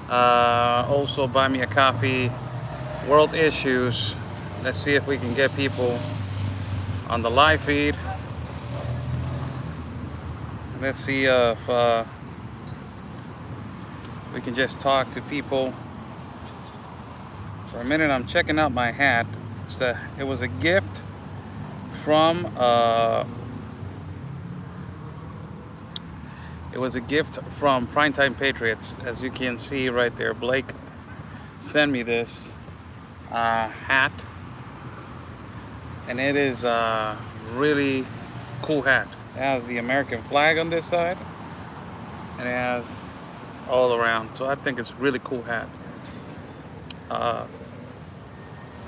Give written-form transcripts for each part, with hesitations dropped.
Also buy me a coffee, world issues. Let's see if we can get people on the live feed. Let's see if we can just talk to people. For a minute, I'm checking out my hat. It was a gift from Primetime Patriots. As you can see right there, Blake sent me this hat, and it is a really cool hat. It has the American flag on this side, and it has all around. So I think it's a really cool hat.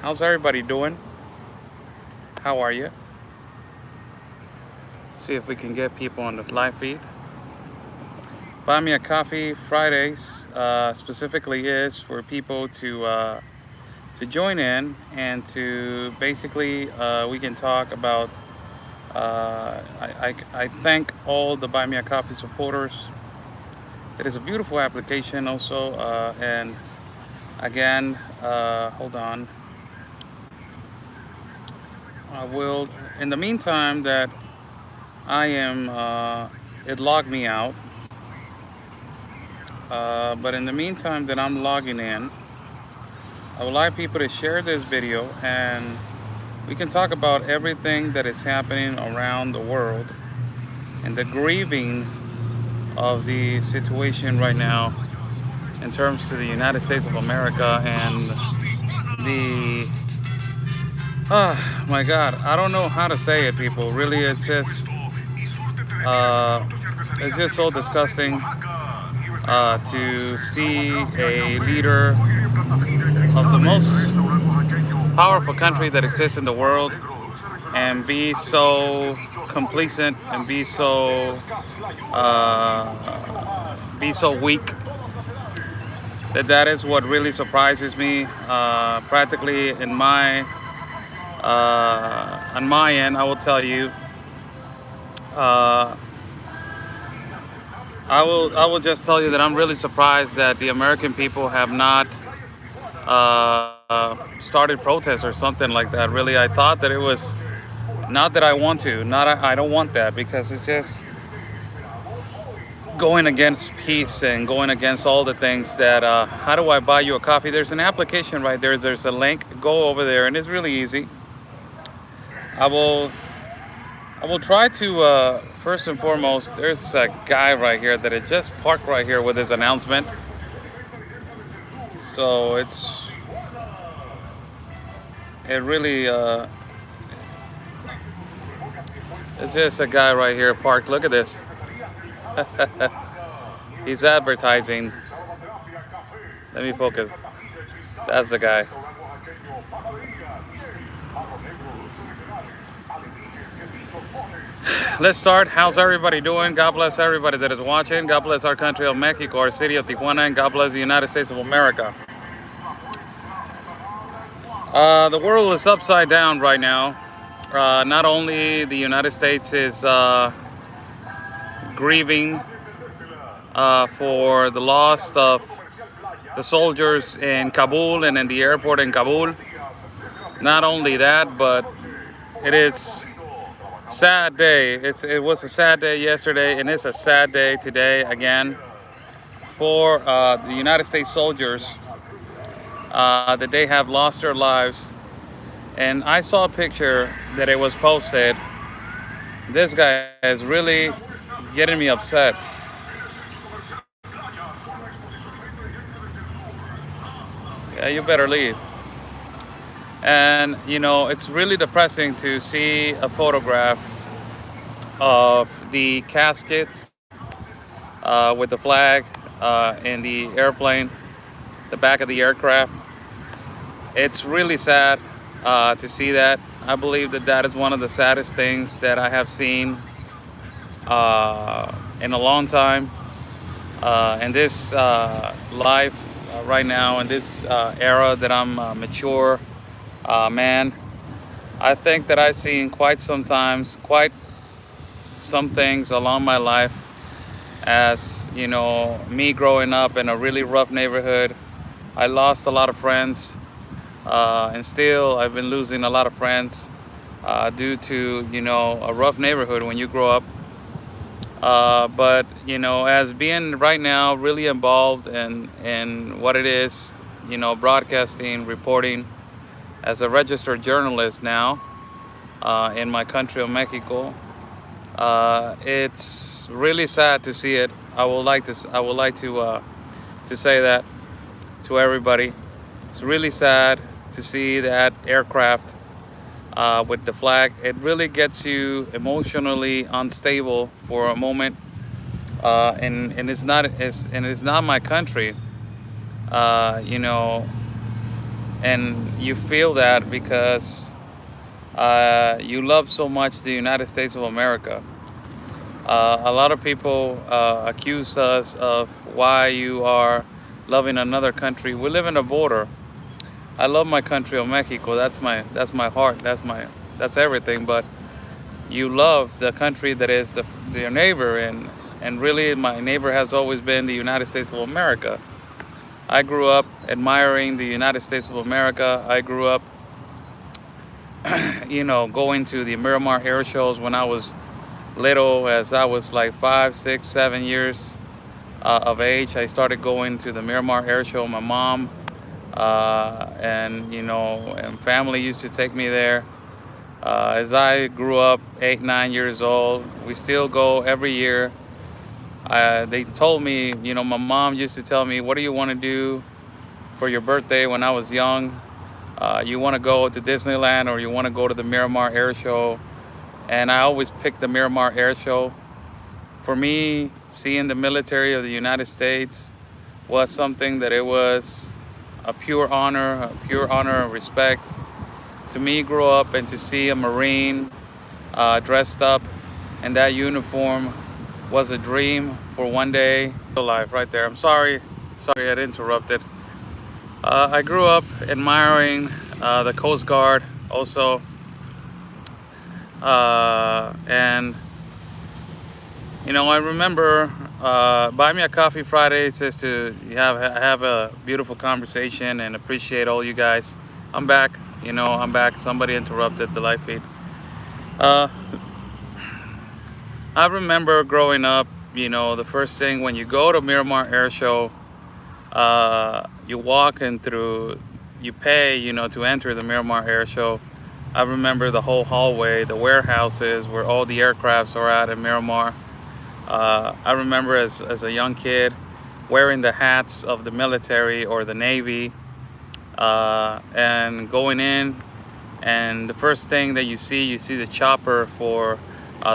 How's everybody doing? How are you? See if we can get people on the live feed. Buy Me a Coffee Fridays specifically is for people to join in and to basically we can talk about. I thank all the Buy Me a Coffee supporters. It is a beautiful application also, and again, hold on. I will, in the meantime that I am, it logged me out. But in the meantime that I'm logging in, I would like people to share this video and we can talk about everything that is happening around the world and the grieving of the situation right now in terms to the United States of America and the, oh my God, I don't know how to say it, people. Really, it's just so disgusting to see a leader of the most powerful country that exists in the world and be so complacent and be so weak. That is what really surprises me. Practically on my end, I will tell you. I will just tell you that I'm really surprised that the American people have not started protests or something like that. Really, I thought that it was not that I want to, I don't want that, because it's just going against peace and going against all the things that. How do I buy you a coffee? There's an application right there. There's a link. Go over there, and it's really easy. I will try to, first and foremost, there's a guy right here that had just parked right here with his announcement. So it really, it's just a guy right here parked. Look at this. He's advertising. Let me focus. That's the guy. Let's start. How's everybody doing? God bless everybody that is watching. God bless our country of Mexico, our city of Tijuana, and God bless the United States of America. The world is upside down right now. Not only the United States is grieving for the loss of the soldiers in Kabul and in the airport in Kabul. Not only that, but it is sad day. It was a sad day yesterday, and it's a sad day today again for the United States soldiers that they have lost their lives. And I saw a picture that it was posted. This guy is really getting me upset. Yeah, you better leave. And you know, it's really depressing to see a photograph of the caskets with the flag in the airplane, the back of the aircraft. It's really sad to see that. I believe that is one of the saddest things that I have seen in a long time in this life right now, in this era that I'm mature man. I think that I've seen quite some things along my life As you know, me growing up in a really rough neighborhood, I lost a lot of friends, and still I've been losing a lot of friends due to, you know, a rough neighborhood when you grow up. But you know, as being right now really involved in what it is, you know, broadcasting, reporting, as a registered journalist now in my country of Mexico, it's really sad to see it. I would like to say that to everybody. It's really sad to see that aircraft with the flag. It really gets you emotionally unstable for a moment, and it's not my country, you know, and you feel that because you love so much the United States of America. A lot of people accuse us of why you are loving another country. We live in a border. I love my country of Mexico. That's my heart. That's everything. But you love the country that is your neighbor, and really my neighbor has always been the United States of America. I grew up admiring the United States of America. I grew up, you know, going to the Miramar air shows when I was little, as I was like 5, 6, 7 years of age. I started going to the Miramar air show. My mom and, you know, and family used to take me there. As I grew up 8, 9 years old, we still go every year. They told me, you know, my mom used to tell me, what do you want to do for your birthday when I was young? You want to go to Disneyland or you want to go to the Miramar air show? And I always picked the Miramar air show. For me, seeing the military of the United States was something that it was a pure honor and respect. To me, grow up and to see a Marine dressed up in that uniform was a dream for one day. Life right there. I'm sorry I interrupted. I grew up admiring the Coast Guard also, and you know, I remember Buy Me a Coffee Friday says to have a beautiful conversation and appreciate all you guys. I'm back. You know, I'm back. Somebody interrupted the live feed. I remember growing up, you know, the first thing when you go to Miramar Air Show, you walk in through, you pay, you know, to enter the Miramar Air Show. I remember the whole hallway, the warehouses where all the aircrafts are at in Miramar. I remember as a young kid wearing the hats of the military or the Navy, and going in, and the first thing that you see the chopper for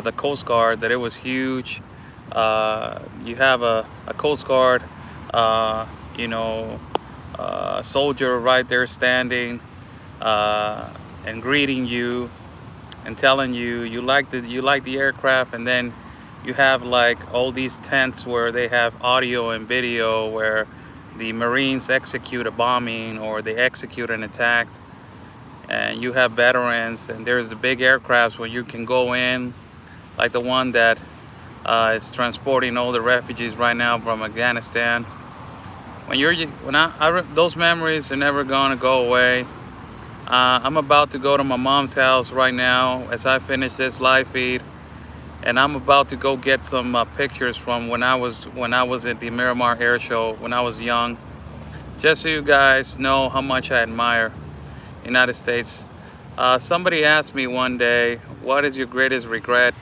the Coast Guard, that it was huge. You have a Coast Guard, you know, soldier right there standing and greeting you and telling you you like the aircraft, and then you have like all these tents where they have audio and video where the Marines execute a bombing or they execute an attack, and you have veterans, and there's the big aircrafts where you can go in, like the one that is transporting all the refugees right now from Afghanistan. Those memories are never gonna go away. I'm about to go to my mom's house right now as I finish this live feed, and I'm about to go get some pictures from when I was at the Miramar Air Show when I was young, just so you guys know how much I admire United States. Somebody asked me one day, what is your greatest regret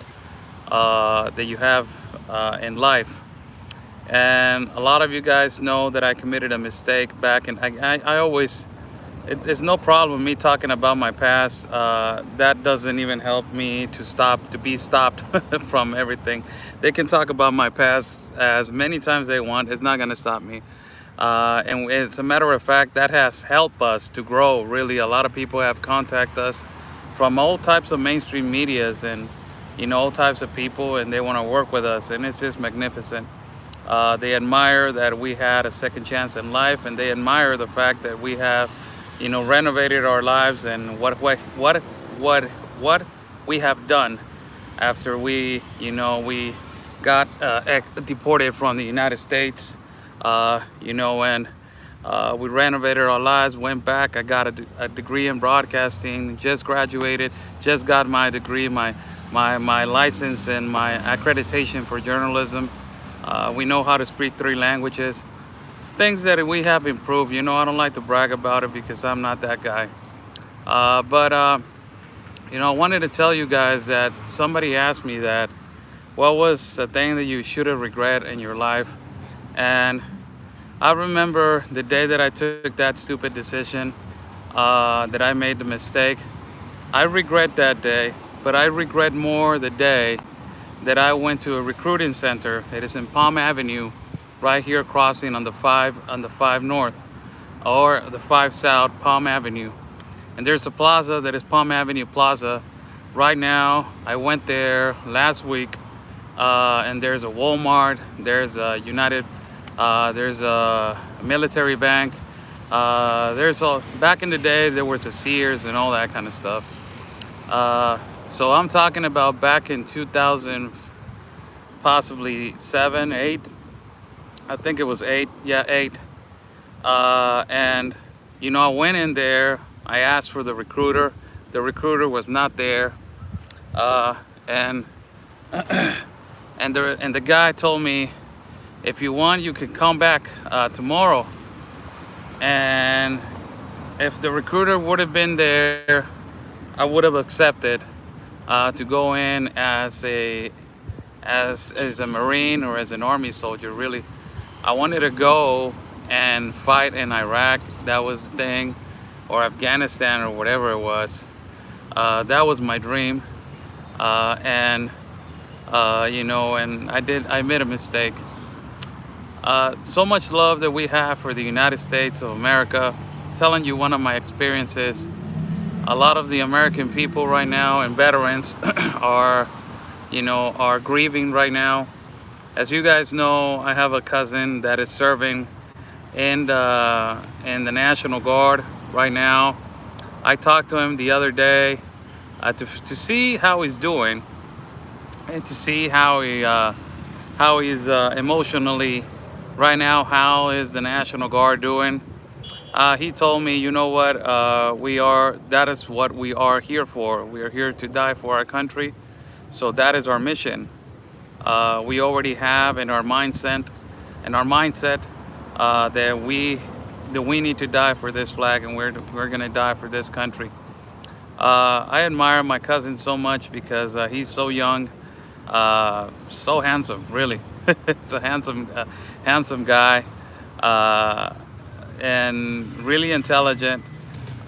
that you have in life? And a lot of you guys know that I committed a mistake back, and I always, it's no problem me talking about my past. That doesn't even help me to be stopped from everything. They can talk about my past as many times they want. It's not gonna stop me. And it's a matter of fact that has helped us to grow. Really, a lot of people have contacted us from all types of mainstream medias and, you know, all types of people, and they want to work with us, and it's just magnificent. They admire that we had a second chance in life, and they admire the fact that we have, you know, renovated our lives, and what we have done after we, you know, we got deported from the United States, you know, and we renovated our lives, went back. I got a degree in broadcasting, just graduated, just got my degree, my license and my accreditation for journalism. We know how to speak 3 languages. It's things that we have improved. You know, I don't like to brag about it because I'm not that guy. But you know, I wanted to tell you guys that somebody asked me that, what was the thing that you should have regret in your life? And I remember the day that I took that stupid decision, that I made the mistake. I regret that day, but I regret more the day that I went to a recruiting center. It is in Palm Avenue, right here crossing on the 5 North or the 5 South Palm Avenue. And there's a plaza that is Palm Avenue Plaza. Right now, I went there last week, and there's a Walmart, there's a United, there's a military bank. Back in the day, there was a Sears and all that kind of stuff. So I'm talking about back in 2000, possibly 7, 8. I think it was 8. Yeah, 8. And you know, I went in there. I asked for the recruiter. The recruiter was not there, and the guy told me, if you want, you could come back tomorrow. And if the recruiter would have been there, I would have accepted to go in as a Marine or as an Army soldier. Really, I wanted to go and fight in Iraq. That was the thing. Or Afghanistan or whatever it was. That was my dream, and you know, and I made a mistake. So much love that we have for the United States of America. Telling you one of my experiences. A lot of the American people right now and veterans are grieving right now. As you guys know, I have a cousin that is serving in the National Guard right now. I talked to him the other day to see how he's doing and to see how he's emotionally right now. How is the National Guard doing? He told me, you know what, that is what we are here for. We are here to die for our country. So that is our mission. We already have in our mindset that we need to die for this flag, and we're gonna die for this country. I admire my cousin so much because he's so young, so handsome, really. It's a handsome guy, and really intelligent,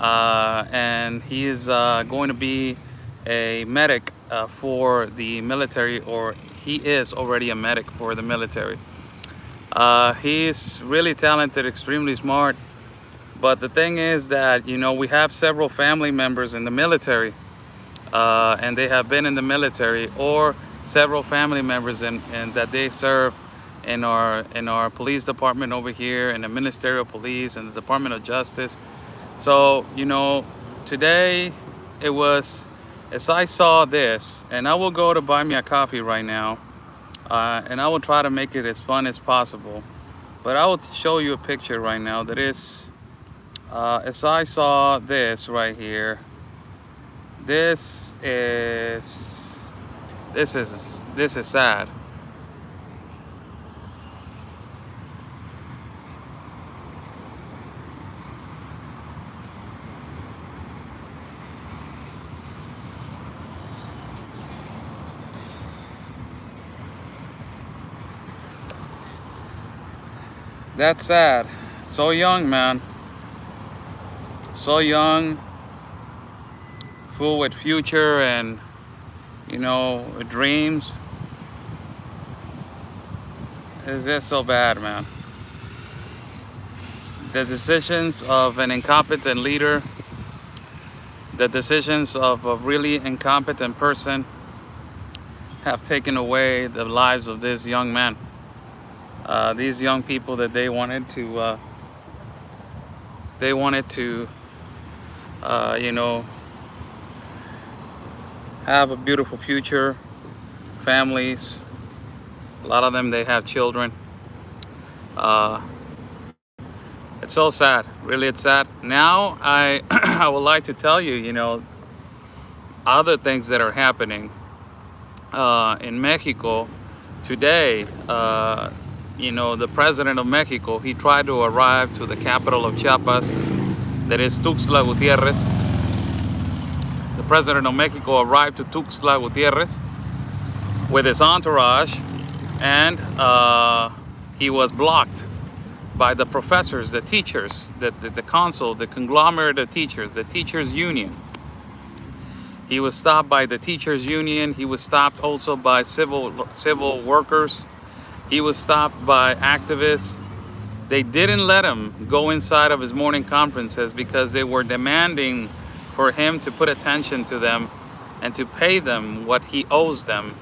and he is going to be a medic for the military, or he is already a medic for the military. He's really talented, extremely smart. But the thing is that, you know, we have several family members in the military, and they have been in the military, or several family members and that they serve in our police department over here, in the ministerial police and the Department of Justice. So, you know, today it was, as I saw this, and I will go to buy me a coffee right now. And I will try to make it as fun as possible. But I will show you a picture right now that is, as I saw this right here, this is sad. That's sad. So young, man. So young, full with future and, you know, dreams. It's just so bad, man. The decisions of an incompetent leader, the decisions of a really incompetent person have taken away the lives of this young man. These young people that they wanted to you know, have a beautiful future, families, A lot of them, they have children. It's so sad. Really, it's sad. Now, I I would like to tell you, you know, other things that are happening in Mexico today. You know, the president of Mexico, he tried to arrive to the capital of Chiapas, that is Tuxtla Gutierrez. The president of Mexico arrived to Tuxtla Gutierrez with his entourage, and he was blocked by the professors, the teachers, the council, the conglomerate of teachers, the teachers union. He was stopped by the teachers union. He was stopped also by civil workers. He was stopped by activists. They didn't let him go inside of his morning conferences because they were demanding for him to put attention to them and to pay them what he owes them,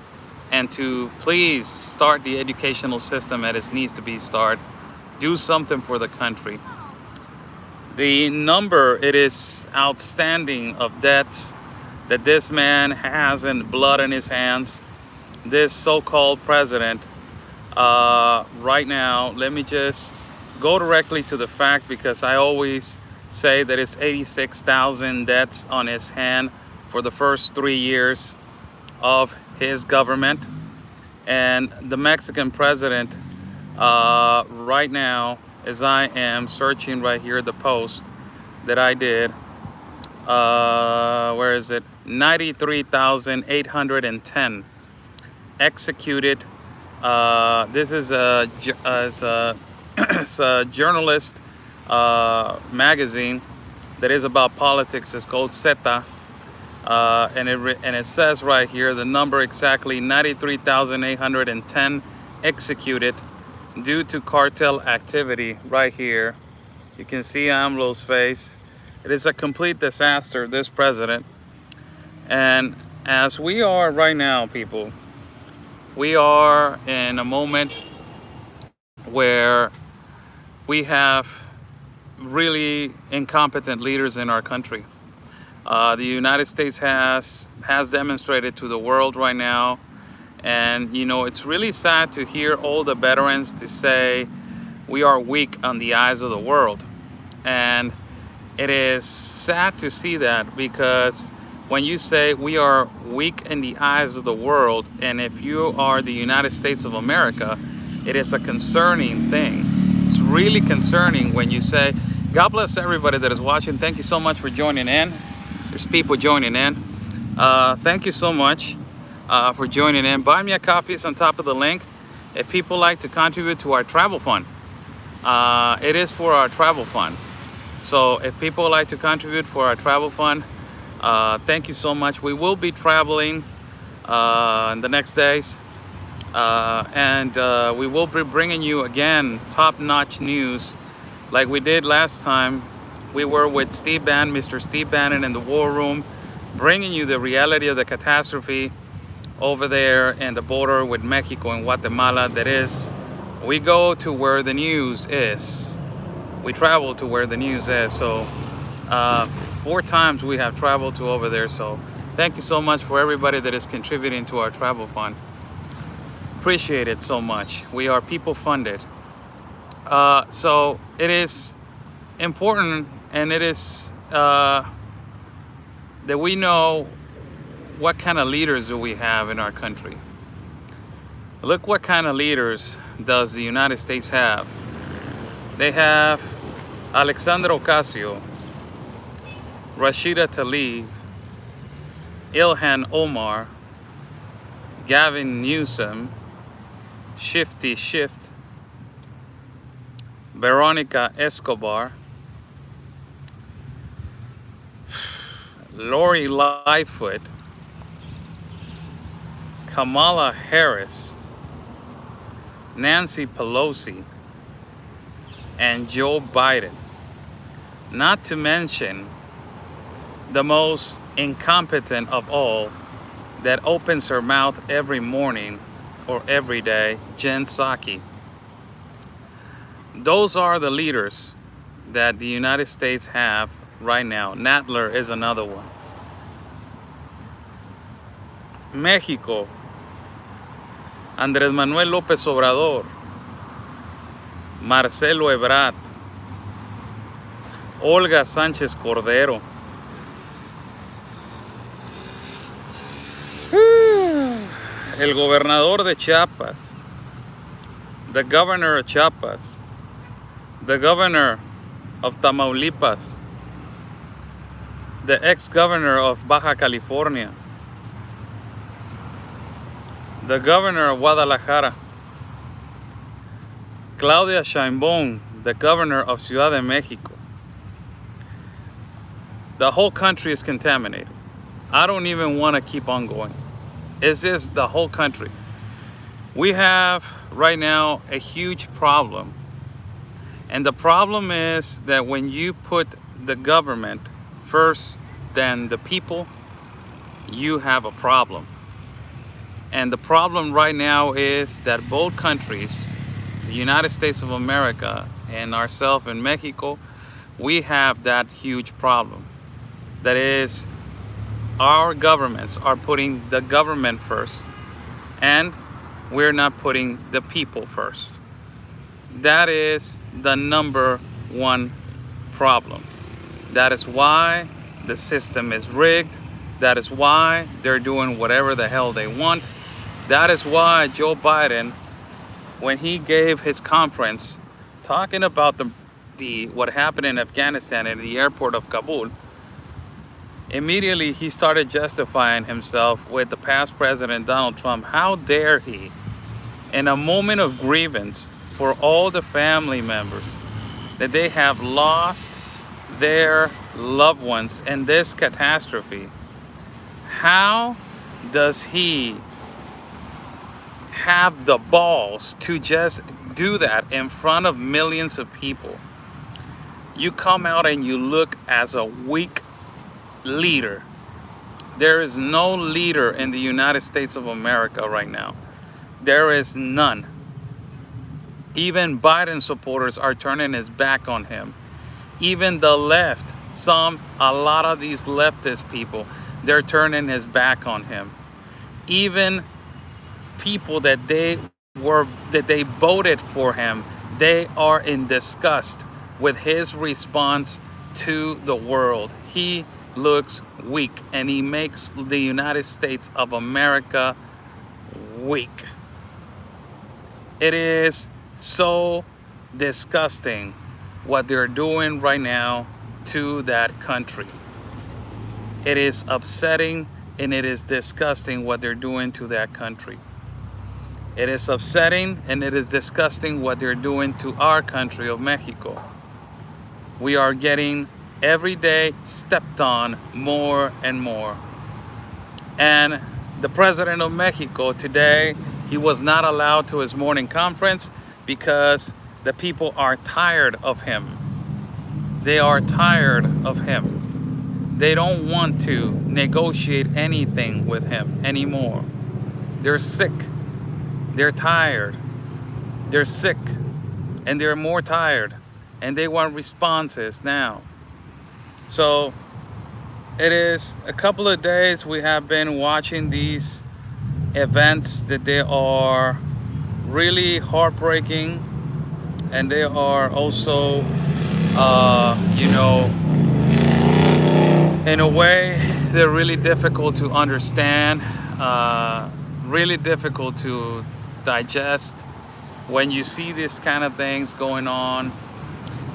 and to please start the educational system as it needs to be started. Do something for the country. The number, it is outstanding, of debts that this man has in blood in his hands. This so-called president, right now, let me just go directly to the fact, because I always say that it's 86,000 debts on his hand for the first 3 years of his government. And the Mexican president, right now, as I am searching right here, the post that I did, where is it? 93,810 executed. This is it's a journalist magazine that is about politics. It's called Zeta, and it says right here the number exactly: 93,810 executed due to cartel activity. Right here, you can see AMLO's face. It is a complete disaster, this president. And as we are right now, people, we are in a moment where we have really incompetent leaders in our country. The United States has demonstrated to the world right now, and you know, it's really sad to hear all the veterans to say we are weak on the eyes of the world. And it is sad to see that, because when you say we are weak in the eyes of the world, and if you are the United States of America, it is a concerning thing. It's really concerning when you say, God bless everybody that is watching. Thank you so much for joining in. There's people joining in. Thank you so much for joining in. Buy me a coffee is on top of the link. If people like to contribute to our travel fund, it is for our travel fund. So if people like to contribute for our travel fund, thank you so much. We will be traveling in the next days, and we will be bringing you again top-notch news like we did last time. We were with Mr. Steve Bannon in the war room, bringing you the reality of the catastrophe over there in the border with Mexico and Guatemala. That is, we go to where the news is. We travel to where the news is. So 4 times we have traveled to over there. So thank you so much for everybody that is contributing to our travel fund. Appreciate it so much. We are people funded. So it is important, and it is that we know what kind of leaders do we have in our country. Look what kind of leaders does the United States have. They have Alexandra Ocasio, Rashida Tlaib, Ilhan Omar, Gavin Newsom, Shifty Shift, Veronica Escobar, Lori Lightfoot, Kamala Harris, Nancy Pelosi, and Joe Biden. Not to mention the most incompetent of all, that opens her mouth every morning or every day, Jen Psaki. Those are the leaders that the United States have right now. Nadler is another one. Andrés Manuel López Obrador, Marcelo Ebrard, Olga Sánchez Cordero, el gobernador de Chiapas, the governor of Chiapas, the governor of Tamaulipas, the ex-governor of Baja California, the governor of Guadalajara, Claudia Sheinbaum, the governor of Ciudad de Mexico. The whole country is contaminated. I don't even want to keep on going. It's just the whole country. We have right now a huge problem. And the problem is that when you put the government first than the people, you have a problem. And the problem right now is that both countries, the United States of America and ourselves in Mexico, we have that huge problem. That is, our governments are putting the government first, and we're not putting the people first. That is the number one problem. That is why the system is rigged. That is why they're doing whatever the hell they want. That is why Joe Biden, when he gave his conference talking about what happened in Afghanistan at the airport of Kabul, immediately he started justifying himself with the past president Donald Trump. How dare he, in a moment of grievance for all the family members that they have lost their loved ones in this catastrophe, how does he have the balls to just do that in front of millions of people? You come out and you look as a weak leader. There is no leader in the United States of America right now. There is none. Even Biden supporters are turning his back on him. Even the left, a lot of these leftist people, they're turning his back on him. Even people that they voted for him, they are in disgust with his response to the world. He looks weak, and he makes the United States of America weak. It is so disgusting what they're doing right now to that country. It is upsetting, and it is disgusting what they're doing to that country. It is upsetting, and it is disgusting what they're doing to our country of Mexico. We are getting every day stepped on more and more. And the president of Mexico today, he was not allowed to his morning conference because the people are tired of him. They are tired of him. They don't want to negotiate anything with him anymore. They're sick. They're tired. They're sick. And they're more tired. And they want responses now. So it is a couple of days we have been watching these events that they are really heartbreaking, and they are also in a way they're really difficult to understand, really difficult to digest when you see this kind of things going on.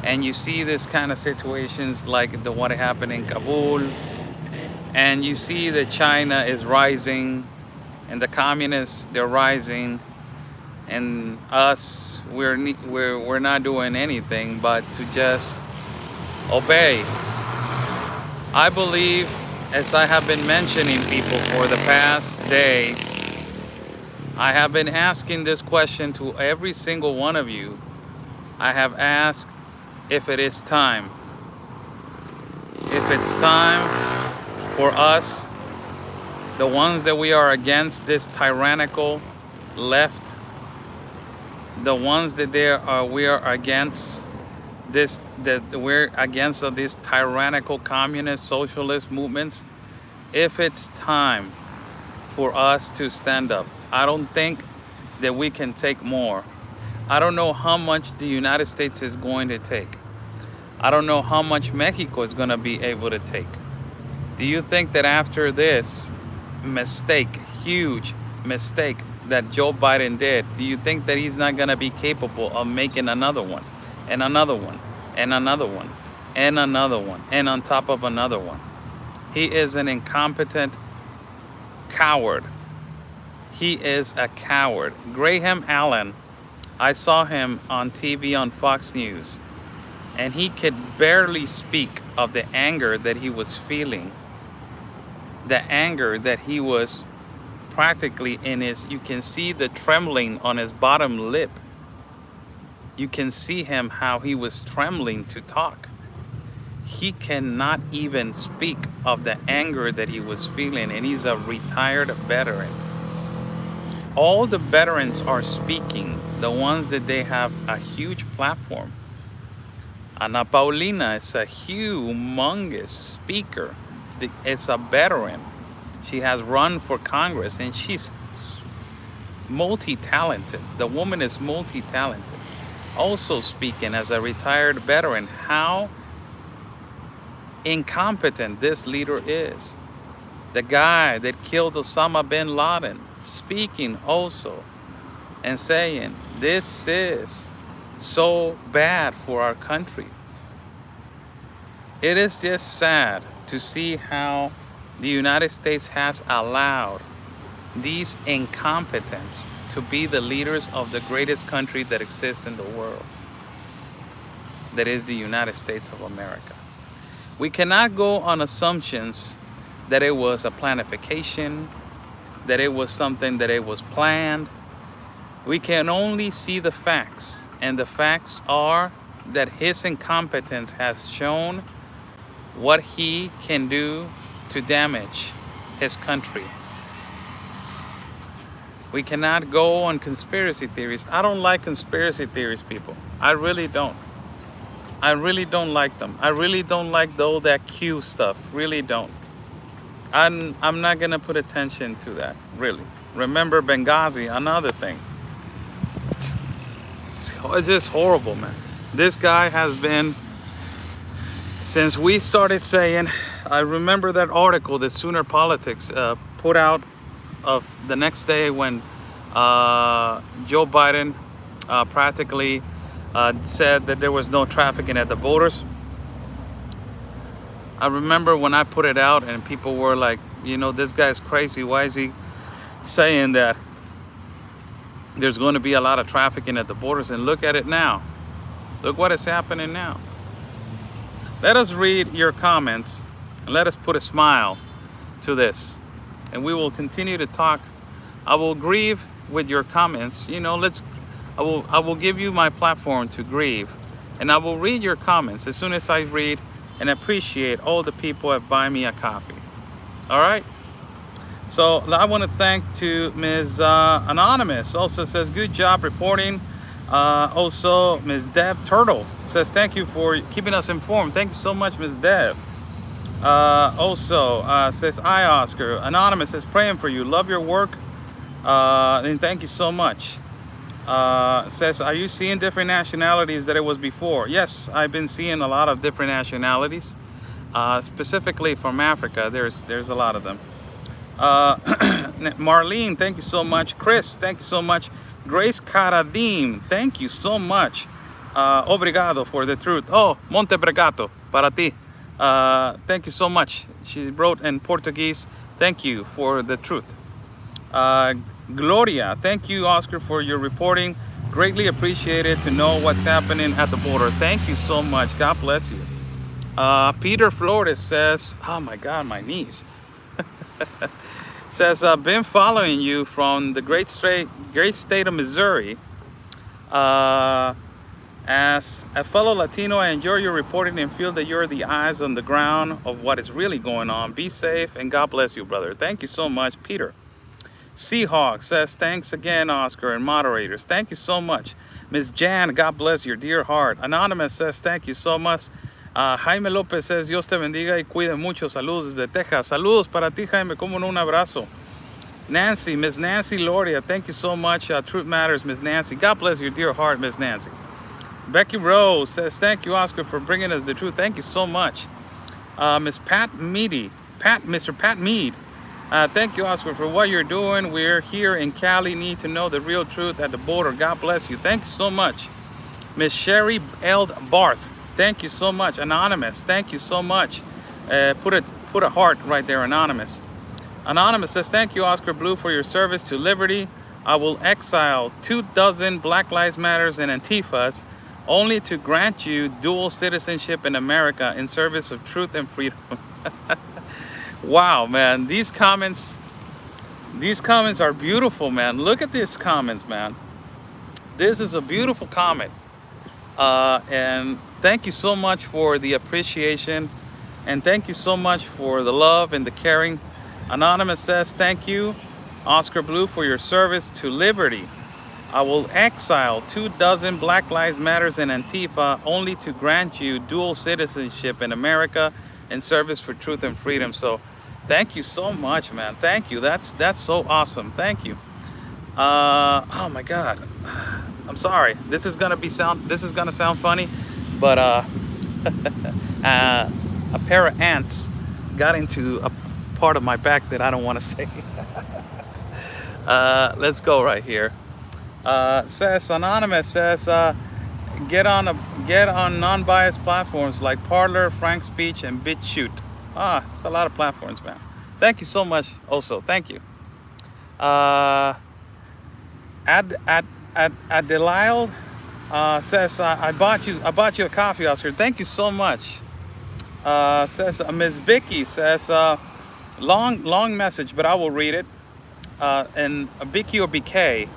And you see this kind of situations like what happened in Kabul, and you see that China is rising, and the communists, they're rising, and us, we're not doing anything but to just obey. I believe, as I have been mentioning people for the past days, I have been asking this question to every single one of you. I have asked if it is time. If it's time for us, the ones that we are against this tyrannical left, the ones that we are against this, that we're against of these tyrannical communist socialist movements, if it's time for us to stand up. I don't think that we can take more. I don't know how much the United States is going to take. I don't know how much Mexico is going to be able to take. Do you think that after this mistake, huge mistake that Joe Biden did, do you think that he's not going to be capable of making another one and another one and another one and another one and on top of another one? He is an incompetent coward. He is a coward. Graham Allen, I saw him on TV on Fox News, and he could barely speak of the anger that he was feeling. The anger that he was practically in his, you can see the trembling on his bottom lip. You can see him how he was trembling to talk. He cannot even speak of the anger that he was feeling, and he's a retired veteran. All the veterans are speaking, the ones that they have a huge platform. Ana Paulina is a humongous speaker. It's a veteran. She has run for Congress, and she's multi-talented. The woman is multi-talented. Also speaking as a retired veteran, how incompetent this leader is. The guy that killed Osama bin Laden, speaking also and saying, this is so bad for our country. It is just sad to see how the United States has allowed these incompetents to be the leaders of the greatest country that exists in the world. That is the United States of America. We cannot go on assumptions that it was a planification, that it was something that it was planned. We can only see the facts, and the facts are that his incompetence has shown what he can do to damage his country. We cannot go on conspiracy theories. I don't like conspiracy theories, people. I really don't. I really don't like them. I really don't like all that Q stuff. Really don't. I'm not gonna put attention to that, really. Remember Benghazi, another thing. It's just horrible, man. This guy has been, since we started saying, I remember that article that Sooner Politics put out of the next day when Joe Biden practically said that there was no trafficking at the borders. I remember when I put it out and people were like, you know, this guy's crazy. Why is he saying that there's going to be a lot of trafficking at the borders? And look at it now. Look what is happening now. Let us read your comments and let us put a smile to this. And we will continue to talk. I will grieve with your comments. You know, I will give you my platform to grieve. And I will read your comments as soon as I read and appreciate all the people that buy me a coffee. All right? So I want to thank to Ms. Anonymous. Also says, good job reporting. Also, Ms. Deb Turtle says, thank you for keeping us informed. Thank you so much, Ms. Deb. Also says, hi, Oscar. Anonymous says, praying for you. Love your work. And thank you so much. Says, are you seeing different nationalities that it was before? Yes, I've been seeing a lot of different nationalities. Specifically from Africa, there's a lot of them. Marlene, thank you so much. Chris, thank you so much. Grace Caradim, thank you so much. Obrigado for the truth. Oh, Monte Bregato, para ti. Thank you so much. She wrote in Portuguese, thank you for the truth. Gloria, thank you, Oscar, for your reporting. Greatly appreciated to know what's happening at the border. Thank you so much. God bless you. Peter Flores says, oh my God, my knees. Says, I've been following you from the great state of Missouri. As a fellow Latino, I enjoy your reporting and feel that you're the eyes on the ground of what is really going on. Be safe and God bless you, brother. Thank you so much, Peter. Seahawk says, thanks again, Oscar and moderators. Thank you so much. Ms. Jan, God bless your dear heart. Anonymous says, thank you so much. Jaime López says, Dios te bendiga y cuide mucho. Saludos desde Texas. Saludos para ti, Jaime. Como no, un abrazo. Nancy, Miss Nancy Lordia, thank you so much. Truth Matters, Miss Nancy. God bless your dear heart, Miss Nancy. Becky Rose says, thank you, Oscar, for bringing us the truth. Thank you so much. Miss Pat Meady, Mr. Pat Mead. Thank you, Oscar, for what you're doing. We're here in Cali, need to know the real truth at the border. God bless you. Thank you so much. Miss Sherry Eld Barth, thank you so much. Anonymous, thank you so much. Put a heart right there, Anonymous. Anonymous says, thank you, Oscar Blue, for your service to liberty. I will exile 24 Black Lives Matters and Antifas only to grant you dual citizenship in America in service of truth and freedom. Wow, man, these comments are beautiful, man. Look at these comments, man. This is a beautiful comment. And thank you so much for the appreciation, and thank you so much for the love and the caring. Anonymous says, thank you, Oscar Blue, for your service to liberty. I will exile 24 Black Lives Matters and Antifa only to grant you dual citizenship in America in service for truth and freedom. So thank you so much, man. Thank you. That's so awesome. Thank you. Oh my God. I'm sorry. This is gonna sound funny, but a pair of ants got into a part of my back that I don't want to say. Let's go right here. Says Anonymous says, get on non-biased platforms like Parler, Frank Speech, and BitChute. It's a lot of platforms, man. Thank you so much. Also, thank you. Adelile says, I bought you a coffee, Oscar. Thank you so much. Says Ms. Vicky says, long message, but I will read it. And Vicky or BK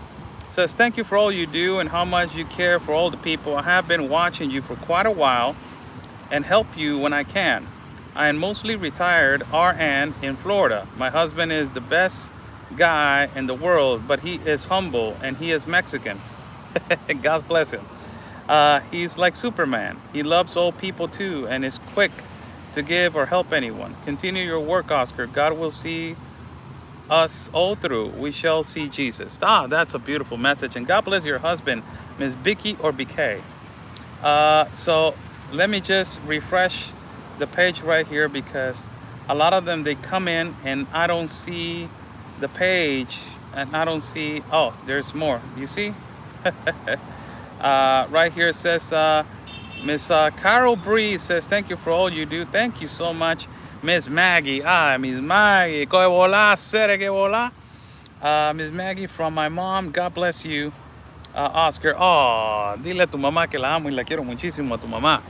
says, thank you for all you do and how much you care for all the people. I have been watching you for quite a while and help you when I can. I am mostly retired RN in Florida. My husband is the best guy in the world, but he is humble and he is Mexican. God bless him. He's like Superman. He loves all people too and is quick to give or help anyone. Continue your work, Oscar. God will see us all through. We shall see Jesus. That's a beautiful message. And God bless your husband, Ms. Vicky or BK. So let me just refresh the page right here, because a lot of them, they come in and I don't see the page, and I don't see, oh, there's more. You see? Right here it says, Miss Carol Bree says, thank you for all you do. Thank you so much. Miss Maggie, Miss Maggie, que vola, sere que vola. Miss Maggie, from my mom, God bless you, Oscar. Oh, dile a tu mamá que la amo y la quiero muchísimo a tu mamá.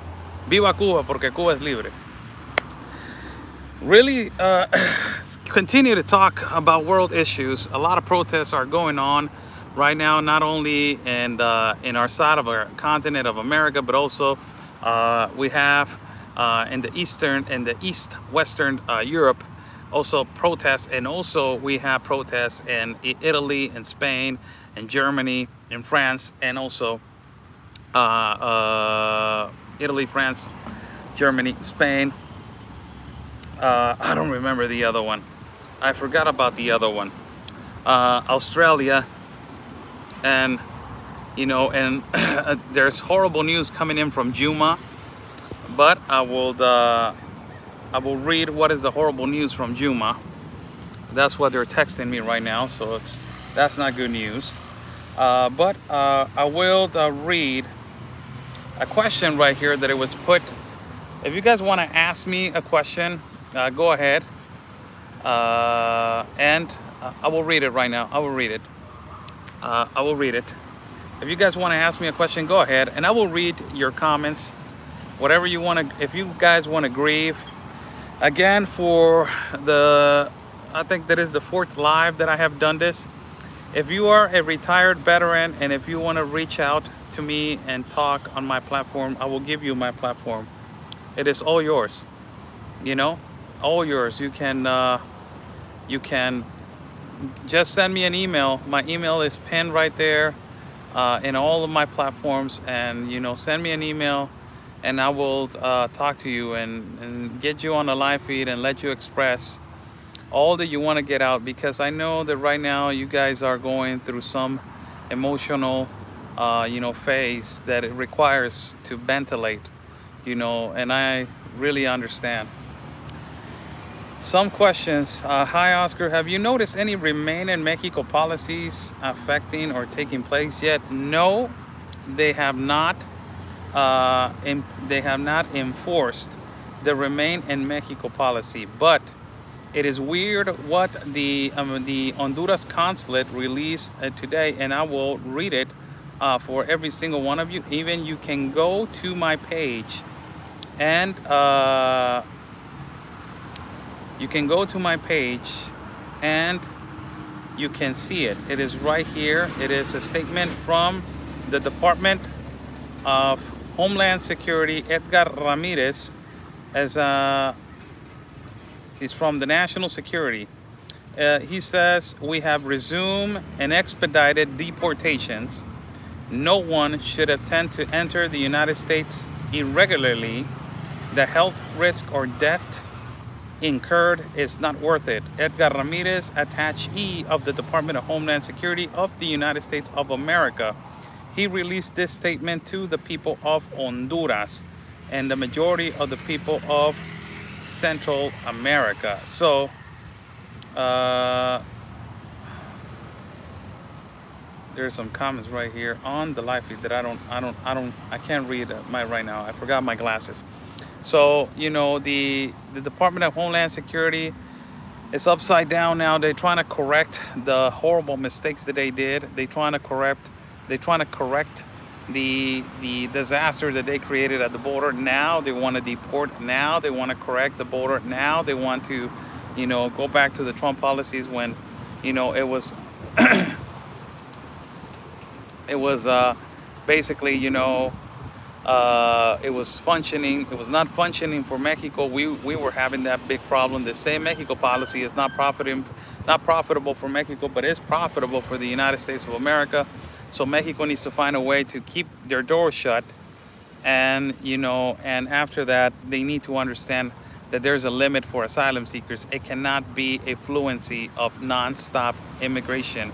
Viva Cuba, porque Cuba es libre. Really, continue to talk about world issues. A lot of protests are going on right now, not only in our side of our continent of America, but also we have in the Western Europe also protests, and also we have protests in Italy and Spain and Germany and France, and also Italy, France, Germany, Spain. I don't remember the other one. I forgot about the other one. Australia, and you know, and there's horrible news coming in from Juma, but I will read what is the horrible news from Juma. That's what they're texting me right now, so that's not good news. But I will read a question right here that it was put. If you guys want to ask me a question, go ahead, and I will read it right now. I will read it. I will read it. If you guys want to ask me a question, go ahead, and I will read your comments, whatever you want to. If you guys want to grieve, again, for I think that is the 4th live that I have done this. If you are a retired veteran and if you want to reach out to me and talk on my platform, I will give you my platform. It is all yours, you know, all yours. You can just send me an email. My email is pinned right there in all of my platforms, and you know, send me an email and I will talk to you and get you on the live feed and let you express all that you want to get out, because I know that right now you guys are going through some emotional phase that it requires to ventilate, and I really understand. Some questions. Hi, Oscar. Have you noticed any Remain in Mexico policies affecting or taking place yet? No, they have not. They have not enforced the Remain in Mexico policy, but it is weird what the Honduras consulate released today, and I will read it for every single one of you. Even you can go to my page and you can go to my page and you can see it. It is right here. It is a statement from the Department of Homeland Security. Edgar Ramirez, as he's from the National Security. He says, we have resumed and expedited deportations. No one should attempt to enter the United States irregularly. The health risk or debt incurred is not worth it. Edgar Ramirez, attaché of the Department of Homeland Security of the United States of America. He released this statement to the people of Honduras and the majority of the people of Central America. So there's some comments right here on the live feed that I can't read right now. I forgot my glasses. So the Department of Homeland Security is upside down now. They're trying to correct the horrible mistakes that they did. They're trying to correct the disaster that they created at the border. Now they want to deport. Now they want to correct the border. Now they want to go back to the Trump policies when it was it was basically it was functioning. It was not functioning for Mexico. We were having that big problem. The same Mexico policy is not profitable for Mexico, but is profitable for the United States of America. So Mexico needs to find a way to keep their doors shut, and and after that, they need to understand that there's a limit for asylum seekers. It cannot be a fluency of non-stop immigration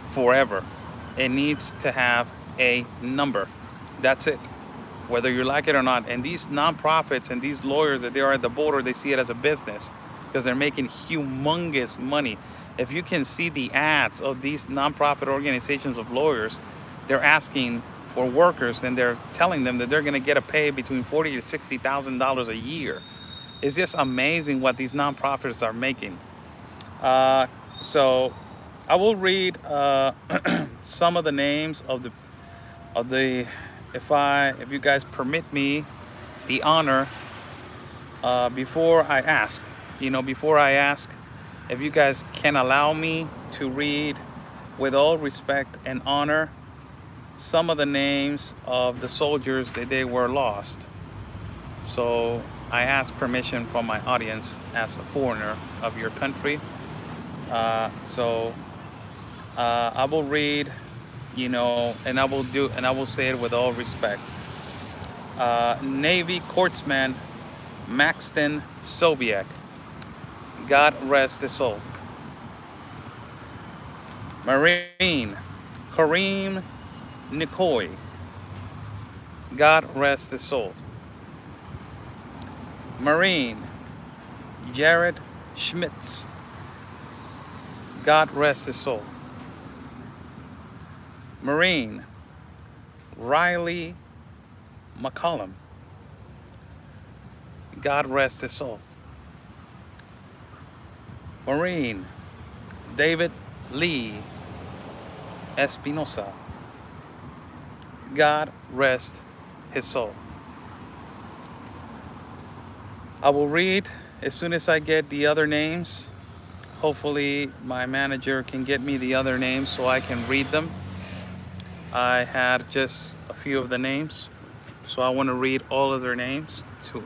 forever. It needs to have a number. That's it, whether you like it or not. And these nonprofits and these lawyers that they are at the border, they see it as a business because they're making humongous money. If you can see the ads of these nonprofit organizations of lawyers, they're asking for workers and they're telling them that they're going to get a pay between $40,000 to $60,000 a year. It's just amazing what these nonprofits are making. So I will read some of the names of the if you guys permit me the honor, before I ask, if you guys can allow me to read with all respect and honor some of the names of the soldiers that they were lost. So I ask permission from my audience as a foreigner of your country. So I will read, and I will say it with all respect. Navy Corpsman Maxton Sobiek, God rest his soul. Marine Kareem Nikoy, God rest his soul. Marine Jared Schmitz, God rest his soul. Marine Riley McCollum, God rest his soul. Marine David Lee Espinosa, God rest his soul. I will read as soon as I get the other names. Hopefully my manager can get me the other names so I can read them. I had just a few of the names, so I want to read all of their names too.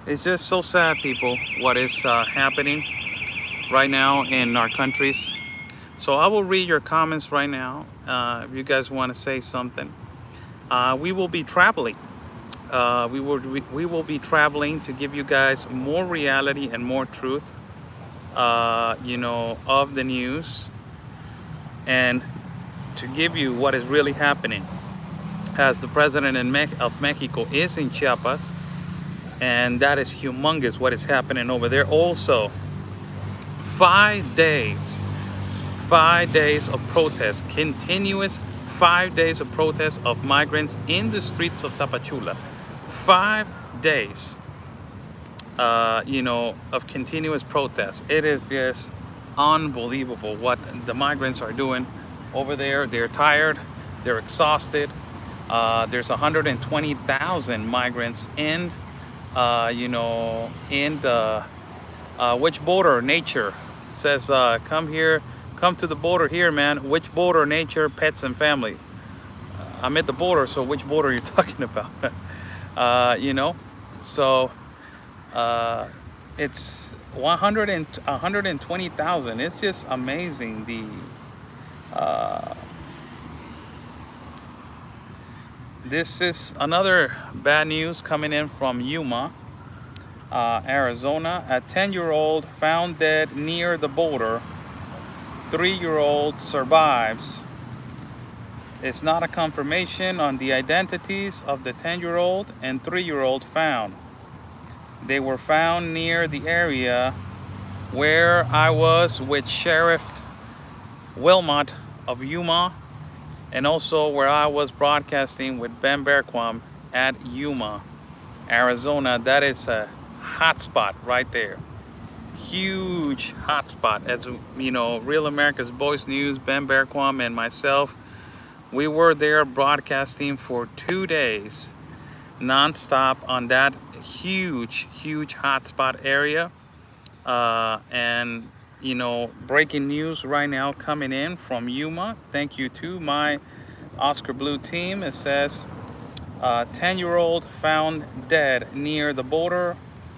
It's just so sad, people, what is happening right now in our countries. So I will read your comments right now if you guys want to say something. We will be traveling we will be traveling to give you guys more reality and more truth, you know, of the news, and to give you what is really happening, as the president of Mexico is in Chiapas, and that is humongous what is happening over there. Also, 5 days of protest, continuous 5 days of protest of migrants in the streets of Tapachula. 5 days, you know, of continuous protests. It is just unbelievable what the migrants are doing over there. They're tired, they're exhausted. There's 120,000 migrants in, you know, in the which border? Nature. It says, come here, come to the border here, man. Which border? Nature, pets, and family. I'm at the border, so which border are you talking about? You know, so it's 120,000. It's just amazing. This is another bad news coming in from Yuma, Arizona. A 10-year-old found dead near the border. 3-year-old survives. It's not a confirmation on the identities of the 10-year-old and 3-year-old found. They were found near the area where I was with Sheriff Wilmot of Yuma, and also where I was broadcasting with Ben Berquam at Yuma, Arizona. That is a hot spot right there. Huge hot spot. As you know, Real America's Voice News, Ben Berquam and myself, we were there broadcasting for 2 days non-stop on that huge hotspot area. And you know, breaking news right now coming in from Yuma. Thank you to my Oscar Blue team. It says 10-year-old found dead near the border.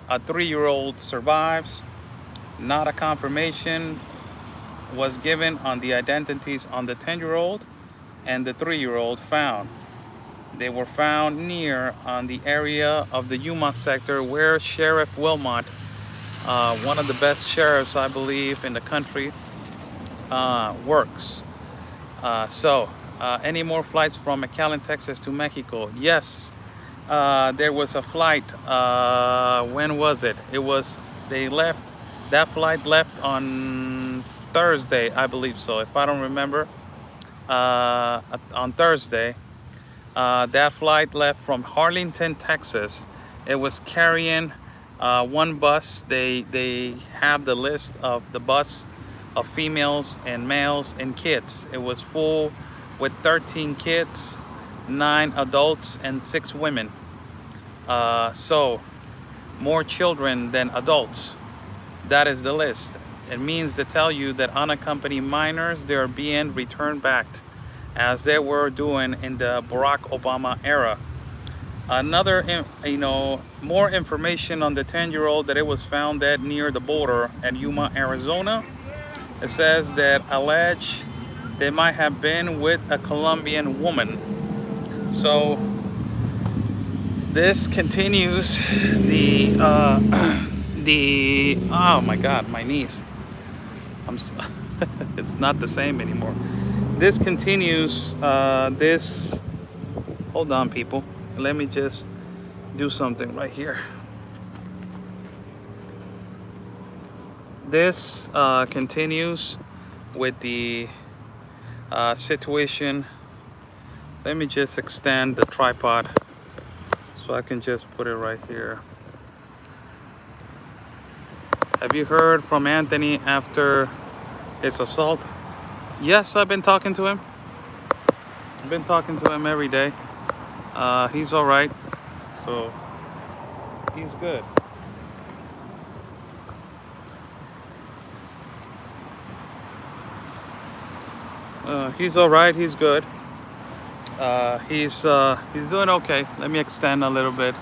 A 3-year-old survives. Not a confirmation was given on the identities on the 10-year-old and the 3-year-old found. They were found near on the area of the Yuma sector where Sheriff Wilmot, one of the best sheriffs, I believe, in the country, works. So, any more flights from McAllen, Texas to Mexico? Yes, there was a flight. When was it? They left, that flight left on Thursday, I believe so, if I don't remember. On Thursday, that flight left from Harlingen, Texas. It was carrying one bus. They have the list of the bus of females and males and kids. It was full with 13 kids, 9 adults, and 6 women. So more children than adults. That is the list. It means to tell you that unaccompanied minors, they are being returned back as they were doing in the Barack Obama era. Another, you know, more information on the 10-year-old that it was found dead near the border at Yuma, Arizona. It says that alleged they might have been with a Colombian woman. So this continues the oh my God, my knees. It's not the same anymore. This continues this. Hold on, people. Let me just do something right here. This continues with the situation. Let me just extend the tripod so I can just put it right here. Have you heard from Anthony after his assault? Yes, I've been talking to him. I've been talking to him every day. He's all right, so he's good. He's all right. He's good. He's doing okay. Let me extend a little bit.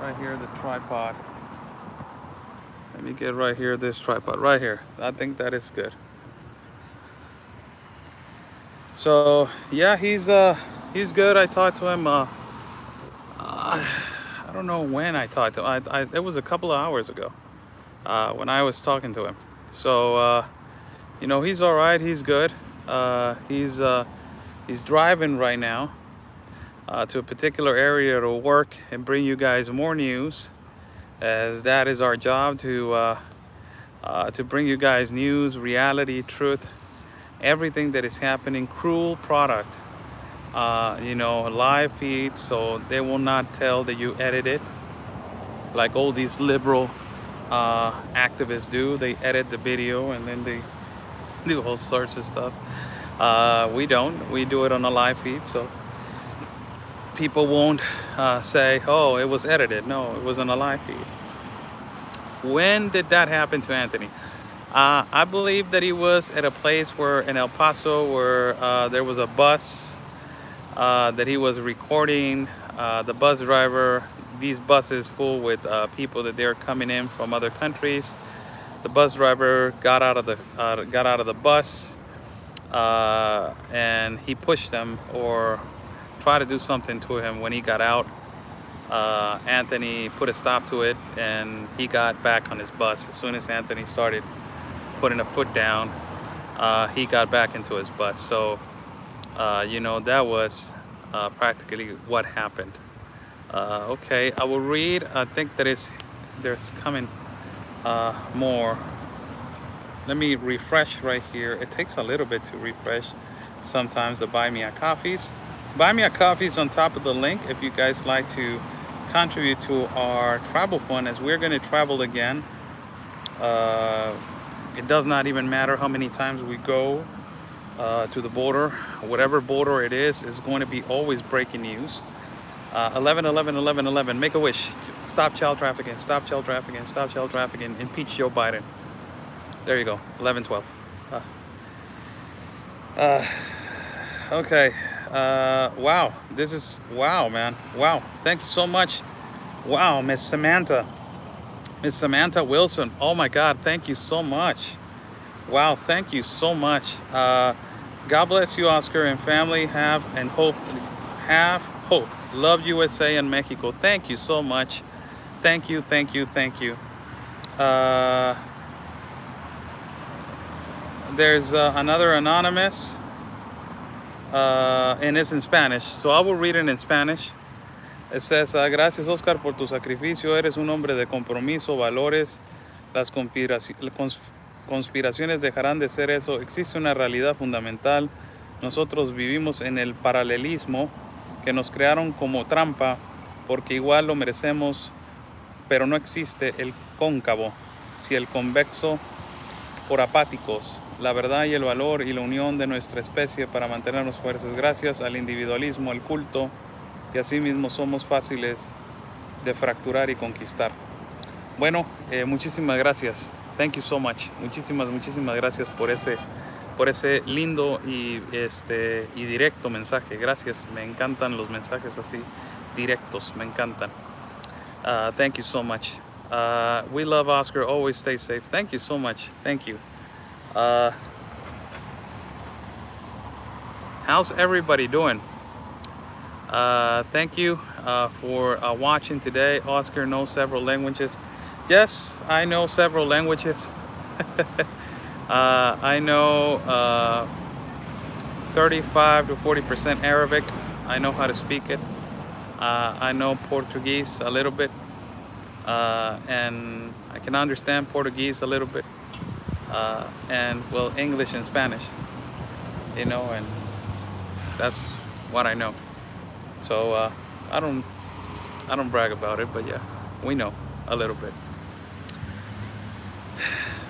Right here, the tripod. Let me get right here, this tripod right here. I think that is good. So yeah, he's good. I talked to him. I don't know when I talked to him. It was a couple of hours ago when I was talking to him. So you know, he's all right. He's good. He's driving right now to a particular area to work and bring you guys more news, as that is our job, to bring you guys news, reality, truth, everything that is happening. Cruel product. You know, live feed, so they will not tell that you edit it like all these liberal activists do. They edit the video and then they do all sorts of stuff. We don't. We do it on a live feed, so people won't say, oh, it was edited. No, it was on a live feed. When did that happen to Anthony? I believe that he was at a place where in El Paso where there was a bus that he was recording. The bus driver, these buses full with people that they're coming in from other countries. The bus driver got out of the bus and he pushed them or tried to do something to him. When he got out, Anthony put a stop to it and he got back on his bus. As soon as Anthony started putting a foot down, he got back into his bus. So you know, that was practically what happened. Okay, I will read. I think there's coming more. Let me refresh right here. It takes a little bit to refresh sometimes the Buy Me a Coffees. Buy Me a Coffees on top of the link if you guys like to contribute to our travel fund, as we're going to travel again. It does not even matter how many times we go to the border. Whatever border it is going to be always breaking news. 11, 11, 11, 11. Make a wish. Stop child trafficking. Stop child trafficking. Stop child trafficking. Impeach Joe Biden. There you go. 11, 12. Okay. Wow. This is wow, man. Wow. Thank you so much. Wow, Miss Samantha. Miss Samantha Wilson. Oh my God. Thank you so much. Wow. Thank you so much. God bless you, Oscar and family. Have hope. Love USA and Mexico. Thank you so much. Thank you, thank you, thank you. There's another anonymous, and it's in Spanish. So I will read it in Spanish. It says, gracias, Oscar, por tu sacrificio. Eres un hombre de compromiso, valores. Las conspiraciones dejarán de ser eso. Existe una realidad fundamental. Nosotros vivimos en el paralelismo que nos crearon como trampa, porque igual lo merecemos, pero no existe el cóncavo, si el convexo, por apáticos, la verdad y el valor y la unión de nuestra especie para mantenernos fuertes. Gracias al individualismo, al culto, y así mismo somos fáciles de fracturar y conquistar. Bueno, muchísimas gracias. Thank you so much. Muchísimas gracias por ese lindo y directo mensaje. Gracias. Me encantan los mensajes así directos. Me encantan. Thank you so much. We love Oscar. Always stay safe. Thank you so much. Thank you. How's everybody doing? Thank you for watching today. Oscar knows several languages. Yes, I know several languages. I know 35 to 40% Arabic. I know how to speak it. I know Portuguese a little bit. And I can understand Portuguese a little bit. And well, English and Spanish. You know, and that's what I know. So I don't brag about it, but yeah, we know a little bit.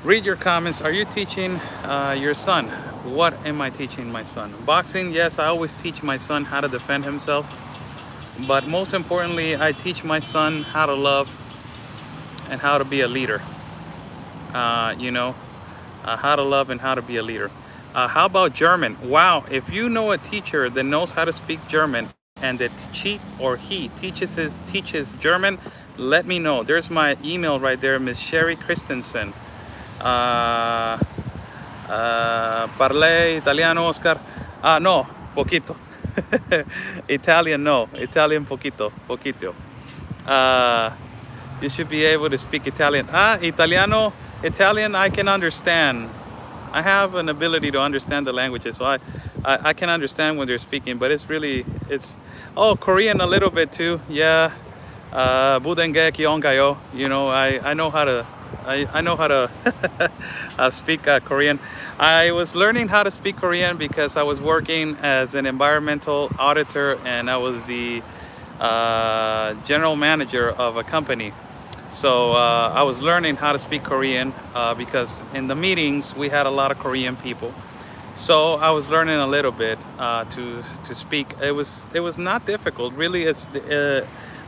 Read your comments. Are you teaching your son? What am I teaching my son? Boxing, yes, I always teach my son how to defend himself. But most importantly, I teach my son how to love and how to be a leader. You know, how to love and how to be a leader. How about German? Wow, if you know a teacher that knows how to speak German and that he teaches German, let me know. There's my email right there, Miss Sherry Christensen. Parlé italiano, Oscar. No, poquito. Italian, no. Italian, poquito. You should be able to speak Italian. Italian, I can understand. I have an ability to understand the languages, so I can understand when they're speaking, but oh, Korean a little bit too, yeah. Budenge Kyongayo, I know how to, I know how to speak Korean. I was learning how to speak Korean because I was working as an environmental auditor, and I was the general manager of a company. So I was learning how to speak Korean because in the meetings we had a lot of Korean people. So I was learning a little bit to speak. It was not difficult, really. It's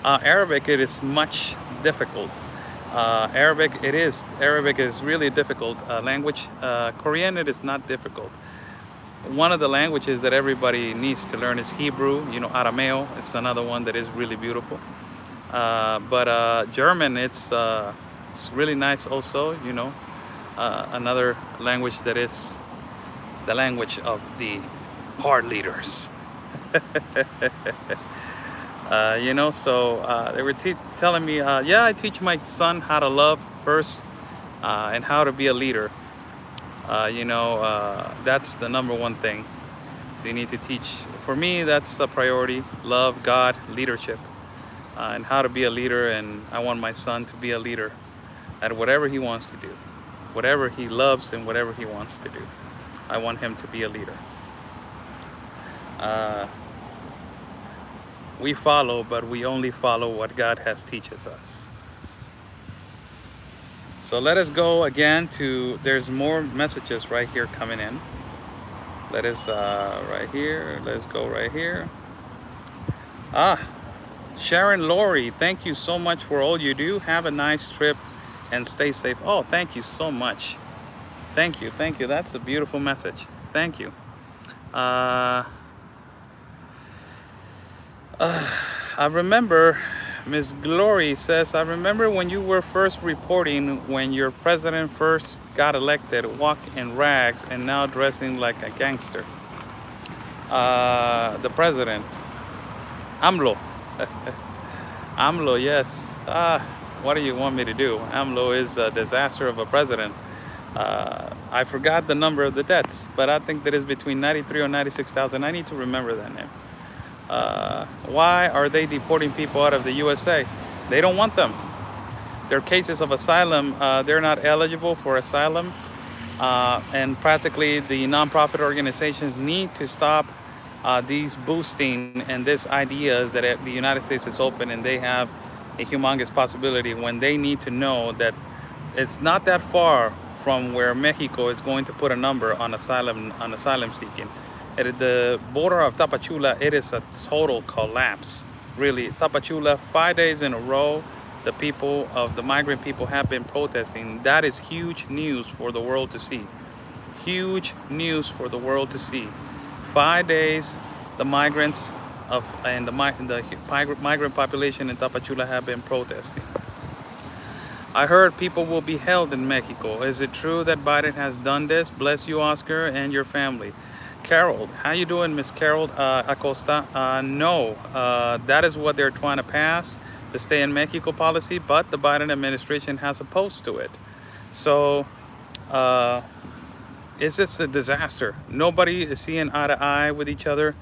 Arabic. It is much difficult. Arabic is really a difficult language. Korean, it is not difficult. One of the languages that everybody needs to learn is Hebrew. Arameo. It's another one that is really beautiful. But German, it's really nice also. Another language that is the language of the hard leaders. So they were telling me, yeah, I teach my son how to love first and how to be a leader. That's the number one thing. So you need to teach. For me, that's a priority. Love, God, leadership, and how to be a leader. And I want my son to be a leader at whatever he wants to do, whatever he loves and whatever he wants to do. I want him to be a leader. We follow, but we only follow what God has teaches us. So let us go again to, there's more messages right here coming in. Let us, right here, let's go right here. Sharon Laurie, thank you so much for all you do. Have a nice trip and stay safe. Oh, thank you so much. Thank you. That's a beautiful message. Thank you. I remember, Miss Glory says, I remember when you were first reporting when your president first got elected, walk in rags and now dressing like a gangster. The president, AMLO. AMLO, yes. What do you want me to do? AMLO is a disaster of a president. I forgot the number of the deaths, but I think that is between 93 or 96,000. I need to remember that name. Why are they deporting people out of the USA? They don't want them. Their cases of asylum, they're not eligible for asylum. And practically the nonprofit organizations need to stop these boosting and these ideas that the United States is open and they have a humongous possibility, when they need to know that it's not that far from where Mexico is going to put a number on asylum seeking. At the border of Tapachula, it is a total collapse. Really, Tapachula, 5 days in a row, the migrant people have been protesting. That is huge news for the world to see. Huge news for the world to see. 5 days, the migrants and the migrant population in Tapachula have been protesting. I heard people will be held in Mexico. Is it true that Biden has done this? Bless you, Oscar, and your family. Carol, how you doing, Miss Carol Acosta? No, that is what they're trying to pass, the stay in Mexico policy, but the Biden administration has opposed to it. So it's just a disaster. Nobody is seeing eye to eye with each other.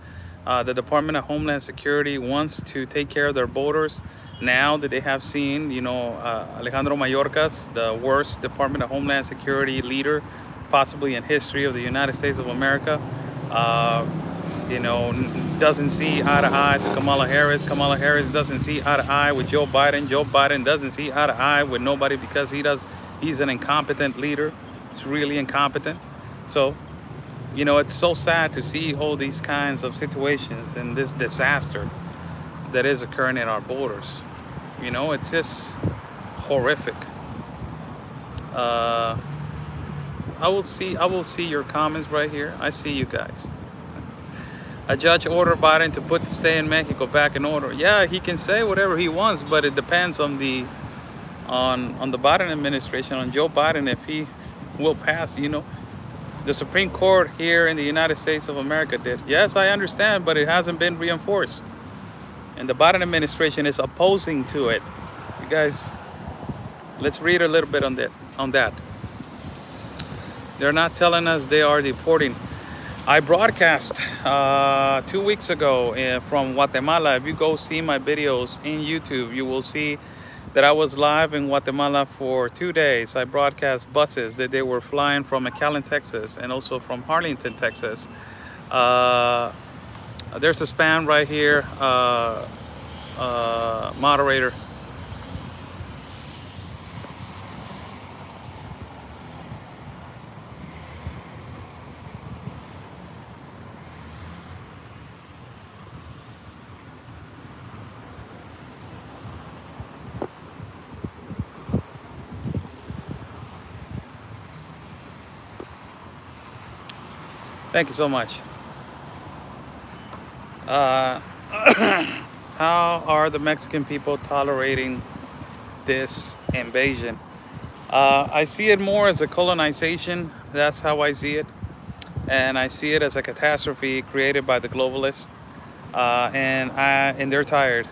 The Department of Homeland Security wants to take care of their borders. Now that they have seen, Alejandro Mayorkas, the worst Department of Homeland Security leader possibly in history of the United States of America, doesn't see eye to eye to Kamala Harris. Kamala Harris doesn't see eye to eye with Joe Biden. Joe Biden doesn't see eye to eye with nobody because he's an incompetent leader. He's really incompetent. So, it's so sad to see all these kinds of situations and this disaster that is occurring in our borders. It's just horrific. I will see your comments right here. I see you guys. A judge ordered Biden to put the stay in Mexico back in order. Yeah, he can say whatever he wants, but it depends on the Biden administration, on Joe Biden, if he will pass, The Supreme Court here in the United States of America did. Yes, I understand, but it hasn't been reinforced. And the Biden administration is opposing to it. You guys, let's read a little bit on that. They're not telling us they are deporting. I broadcast 2 weeks ago from Guatemala. If you go see my videos in YouTube, you will see that I was live in Guatemala for 2 days. I broadcast buses that they were flying from McAllen, Texas, and also from Harlingen, Texas. There's a spam right here, moderator. Thank you so much. How are the Mexican people tolerating this invasion? I see it more as a colonization. That's how I see it. And I see it as a catastrophe created by the globalists. And they're tired.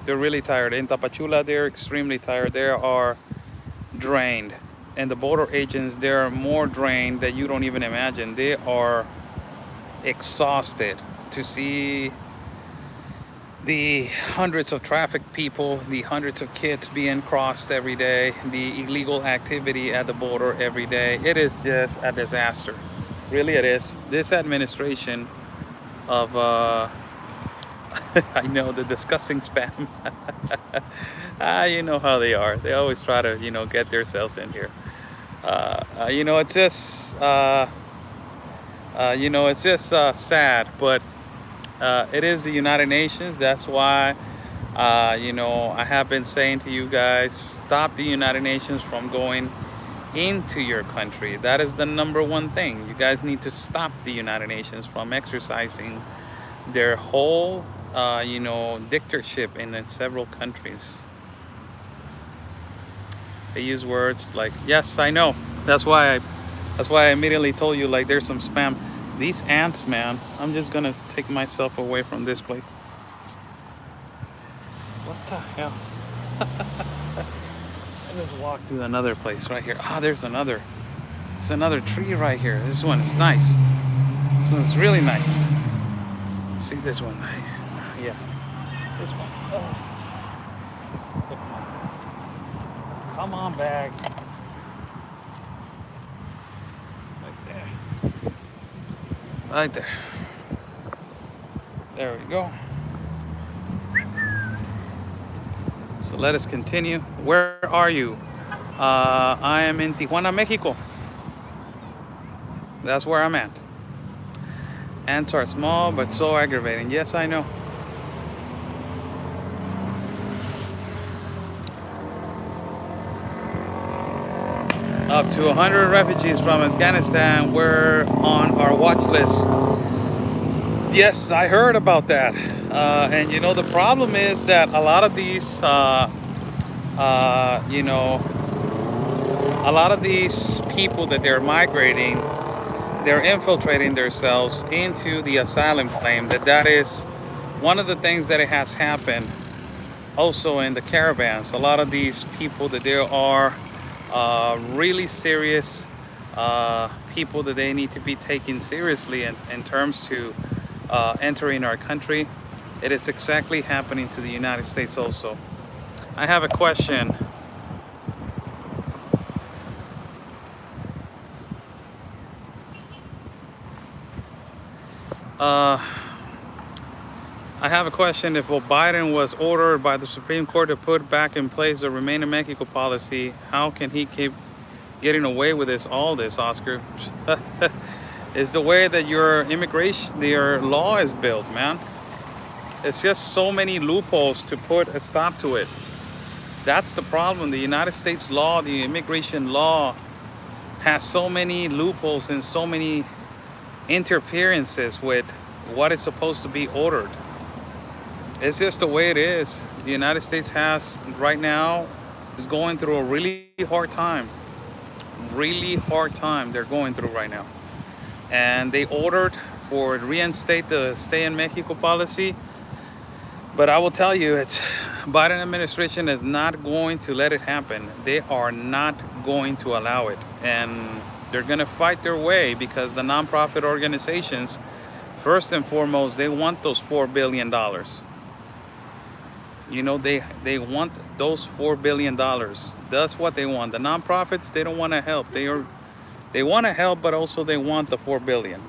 They're really tired. In Tapachula, they're extremely tired. They are drained. And the border agents, they're more drained than you don't even imagine. They are exhausted to see the hundreds of trafficked people, the hundreds of kids being crossed every day, the illegal activity at the border every day. It is just a disaster. Really it is. This administration of, I know, the disgusting spam. You know how they are. They always try to, get themselves in here. It's just, it's just sad, but it is the United Nations. That's why, I have been saying to you guys, stop the United Nations from going into your country. That is the #1 thing. You guys need to stop the United Nations from exercising their whole, dictatorship in several countries. They use words like, yes, I know. That's why I immediately told you, like, there's some spam. These ants, man, I'm just gonna take myself away from this place. What the hell? I just walked to another place right here. There's another tree right here. This one is nice. This one's really nice. See this one? Yeah. This one. Oh. Come on back. Right there. There we go. So let us continue. Where are you? I am in Tijuana, Mexico. That's where I'm at. Ants are small but so aggravating. Yes, I know. Up to 100 refugees from Afghanistan were on our watch list. Yes, I heard about that. And the problem is that a lot of these, a lot of these people that they're migrating, they're infiltrating themselves into the asylum claim. That is one of the things that it has happened also in the caravans. A lot of these people that there are really serious people that they need to be taken seriously in terms to entering our country. It is exactly happening to the United States also. I have a question. I have a question. If Biden was ordered by the Supreme Court to put back in place the Remain in Mexico policy, how can he keep getting away with all this, Oscar? It's the way that your law is built, man. It's just so many loopholes to put a stop to it. That's the problem. The United States law, the immigration law, has so many loopholes and so many interferences with what is supposed to be ordered. It's just the way it is. The United States right now is going through a really hard time. Really hard time they're going through right now. and they ordered for reinstate the stay in Mexico policy. But I will tell you, it's Biden administration is not going to let it happen. They are not going to allow it, and they're going to fight their way, because the nonprofit organizations, first and foremost, they want those $4 billion. You know, they want those $4 billion. That's what they want. The nonprofits, they don't want to help. They want to help, but also they want the $4 billion.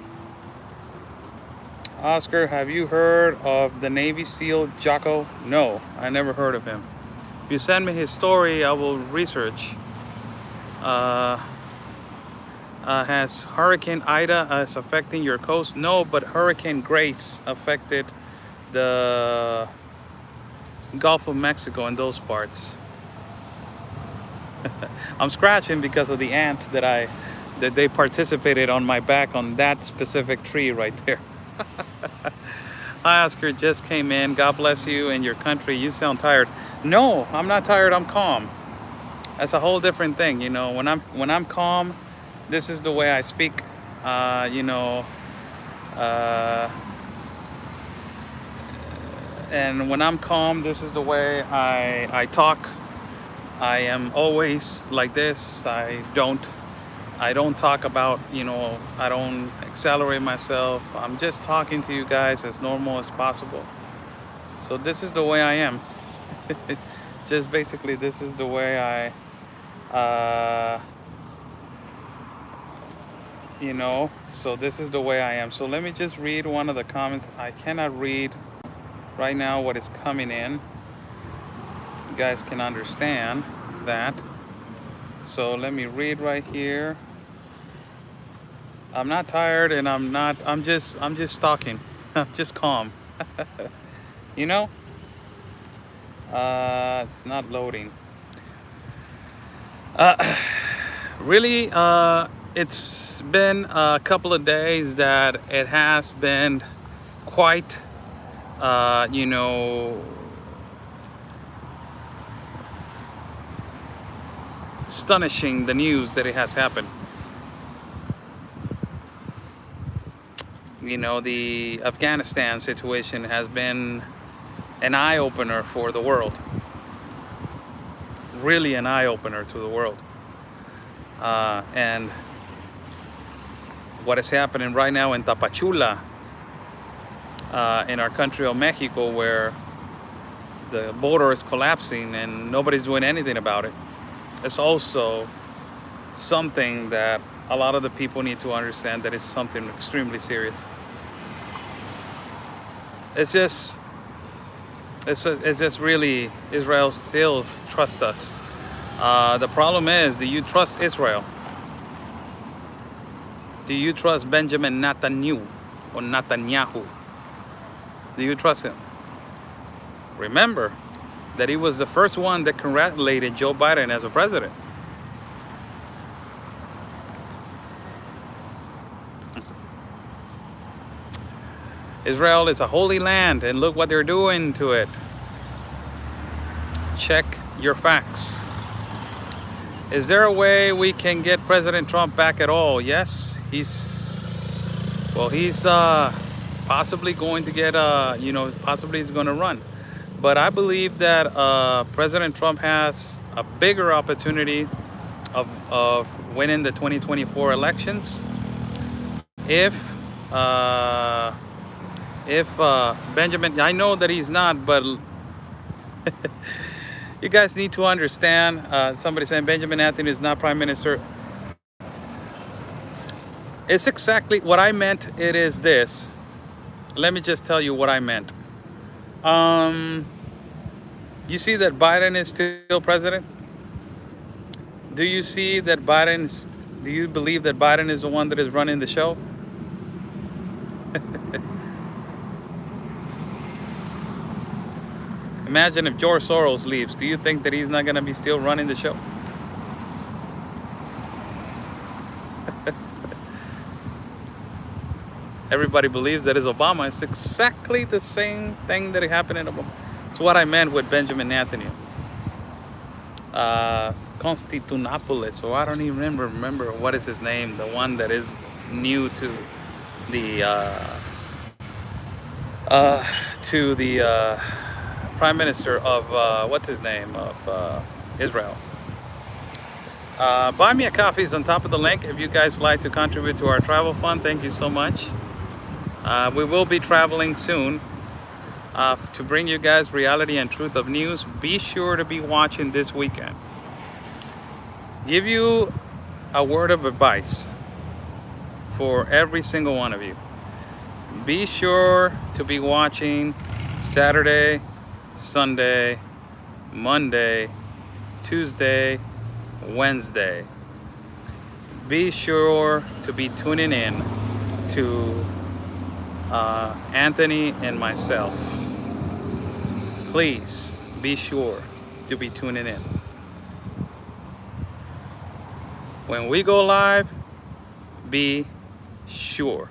Oscar, have you heard of the Navy SEAL Jocko? No, I never heard of him. If you send me his story, I will research. Has Hurricane Ida is affecting your coast? No, but Hurricane Grace affected the Gulf of Mexico and those parts. I'm scratching because of the ants that they participated on my back on that specific tree right there. Hi Oscar, just came in. God bless you and your country. You sound tired. No, I'm not tired. I'm calm. That's a whole different thing. You know, when I'm calm, this is the way I speak. You know, and when I'm calm, this is the way I talk. I am always like this. I don't talk about, you know, I don't accelerate myself. I'm just talking to you guys as normal as possible. So this is the way I am. Just basically, this is the way you know, so this is the way I am. So let me just read one of the comments. I cannot read right now what is coming in. You guys can understand that. So let me read right here. I'm not tired, and I'm just talking. I'm just calm. You know? It's not loading. Really, it's been a couple of days that it has been quite, you know, astonishing, the news that it has happened. You know, the Afghanistan situation has been an eye-opener for the world. Really an eye-opener to the world. And what is happening right now in Tapachula, in our country of Mexico, where the border is collapsing and nobody's doing anything about it, it's also something that a lot of the people need to understand, that is something extremely serious. It's just really, Israel still trusts us. The problem is, do you trust Israel? Do you trust Benjamin Netanyahu or Netanyahu? Do you trust him? Remember that he was the first one that congratulated Joe Biden as a president. Israel is a holy land, and look what they're doing to it. Check your facts. Is there a way we can get President Trump back at all? Yes, he's possibly going to get, you know, possibly he's going to run. But I believe that President Trump has a bigger opportunity of winning the 2024 elections if Benjamin, I know that he's not, but you guys need to understand. Somebody saying Benjamin Netanyahu is not prime minister. It's exactly what I meant. It is this. Let me just tell you what I meant. You see that Biden is still president? Do you see that do you believe that Biden is the one that is running the show? Imagine if George Soros leaves. Do you think that he's not going to be still running the show? Everybody believes that is Obama. It's exactly the same thing that happened in Obama. It's what I meant with Benjamin Netanyahu. Constantinopolis, or I don't even remember what is his name, the one that is new to the Prime Minister of what's his name of Israel. Buy me a coffee is on top of the link if you guys like to contribute to our travel fund. Thank you so much. We will be traveling soon to bring you guys reality and truth of news. Be sure to be watching this weekend. Give you a word of advice for every single one of you. Be sure to be watching Saturday, Sunday, Monday, Tuesday, Wednesday. Be sure to be tuning in to Anthony and myself. Please be sure to be tuning in. When we go live, be sure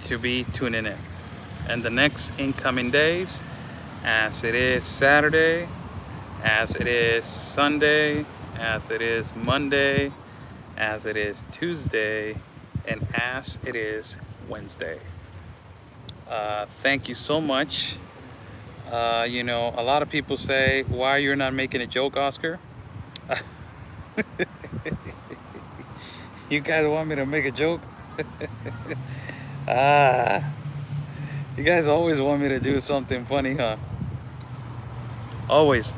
to be tuning in. And the next incoming days, as it is Saturday, as it is Sunday, as it is Monday, as it is Tuesday, and as it is Wednesday. Thank you so much. You know, a lot of people say, why you're not making a joke, Oscar? You guys want me to make a joke? You guys always want me to do something funny, huh? Always.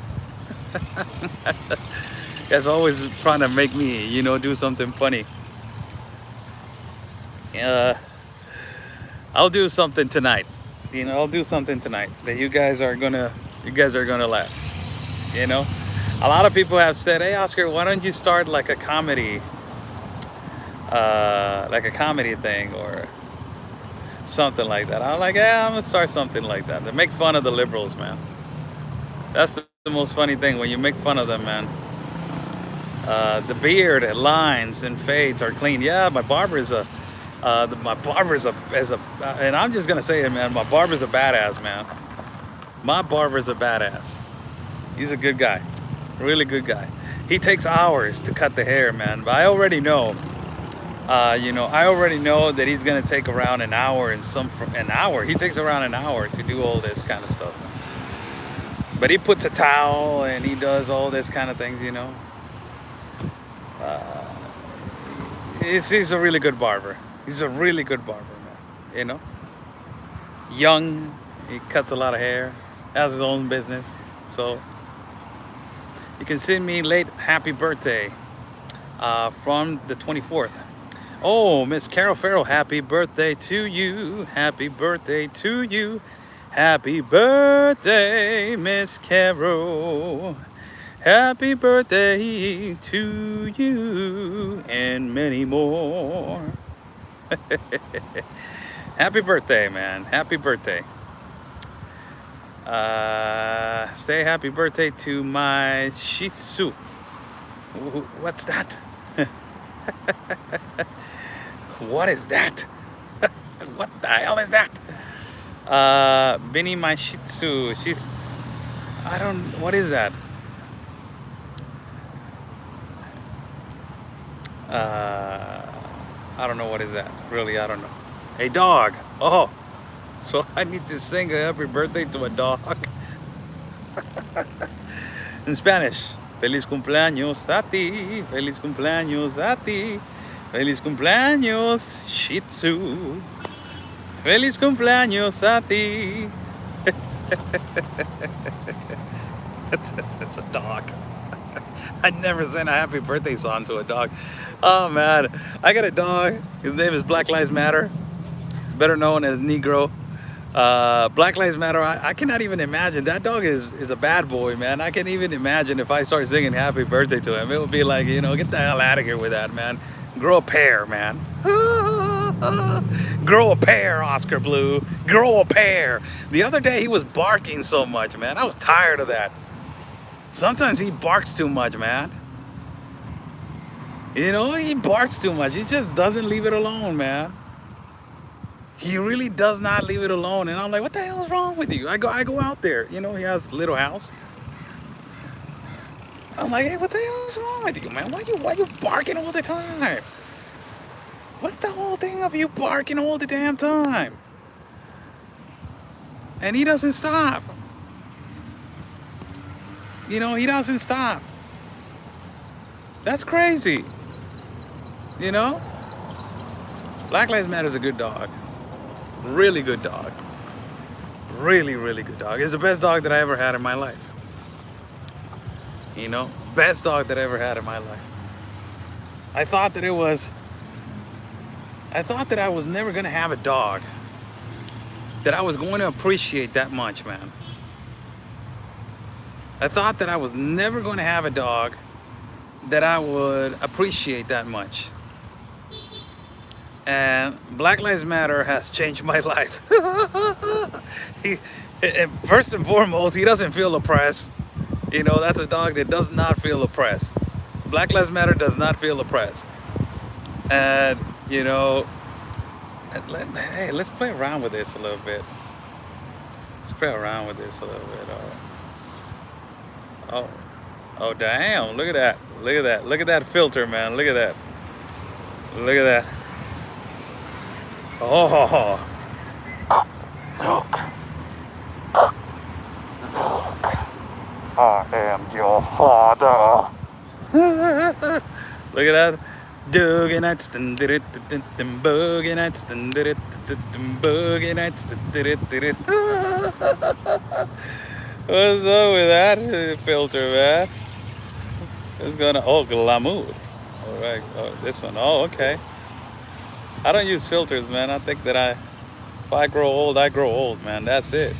You guys always trying to make me, you know, do something funny. I'll do something tonight. You know, I'll do something tonight that you guys are gonna laugh. You know, a lot of people have said, "Hey, Oscar, why don't you start like a comedy thing or something like that?" I'm like, "Yeah, I'm gonna start something like that to make fun of the liberals, man." That's the most funny thing, when you make fun of them, man. The beard lines and fades are clean. Yeah, my barber is a. And I'm just gonna say it, man. My barber's a badass, man. My barber's a badass. He's a good guy, really good guy. He takes hours to cut the hair, man. But I already know, you know, I already know that he's gonna take around an hour and He takes around an hour to do all this kind of stuff. But he puts a towel and he does all this kind of things, you know. He's a really good barber. He's a really good barber, man. You know, young, he cuts a lot of hair, has his own business. So you can send me late happy birthday from the 24th. Oh, Miss Carol Farrell, happy birthday to you. Happy birthday to you. Happy birthday, Miss Carol. Happy birthday to you and many more. Happy birthday, man. Happy birthday. Say happy birthday to my Shih Tzu. What's that? What is that? What the hell is that? Benny, my Shih Tzu. What is that? I don't know what is that. Really, I don't know. A dog. Oh, so I need to sing a happy birthday to a dog. In Spanish. Feliz cumpleaños a ti. Feliz cumpleaños a ti. Feliz cumpleaños, Shih Tzu. Feliz cumpleaños a ti. It's a dog. I never sing a happy birthday song to a dog. Oh man, I got a dog. His name is Black Lives Matter, better known as Negro. Black Lives Matter. I cannot even imagine. That dog is a bad boy, man. I can't even imagine if I start singing happy birthday to him. It would be like, you know, get the hell out of here with that, man. Grow a pair, man. Grow a pair, Oscar Blue. Grow a pair. The other day he was barking so much, man. I was tired of that. Sometimes he barks too much, man. You know, he barks too much. He just doesn't leave it alone, man. He really does not leave it alone. And I'm like, what the hell is wrong with you? I go out there. You know, he has a little house. I'm like, hey, what the hell is wrong with you, man? Why you barking all the time? What's the whole thing of you barking all the damn time? And he doesn't stop. You know, he doesn't stop. That's crazy. You know? Black Lives Matter is a good dog. Really good dog. Really, really good dog. It's the best dog that I ever had in my life. You know? Best dog that I ever had in my life. I thought that I was never gonna have a dog that I was going to appreciate that much, man. I thought that I was never going to have a dog that I would appreciate that much. And Black Lives Matter has changed my life. First and foremost, he doesn't feel oppressed. You know, that's a dog that does not feel oppressed. Black Lives Matter does not feel oppressed. And, you know, hey, let's play around with this a little bit. Let's play around with this a little bit. Oh, damn! Look at that! Look at that! Look at that filter, man! Look at that! Look at that! Oh! Look! I am your father. Look at that! Boogie nights, boogie nights, boogie nights. What's up with that filter, man? It's gonna glamour. All right, this one. Oh, okay. I don't use filters, man. I think that if I grow old, I grow old, man. That's it.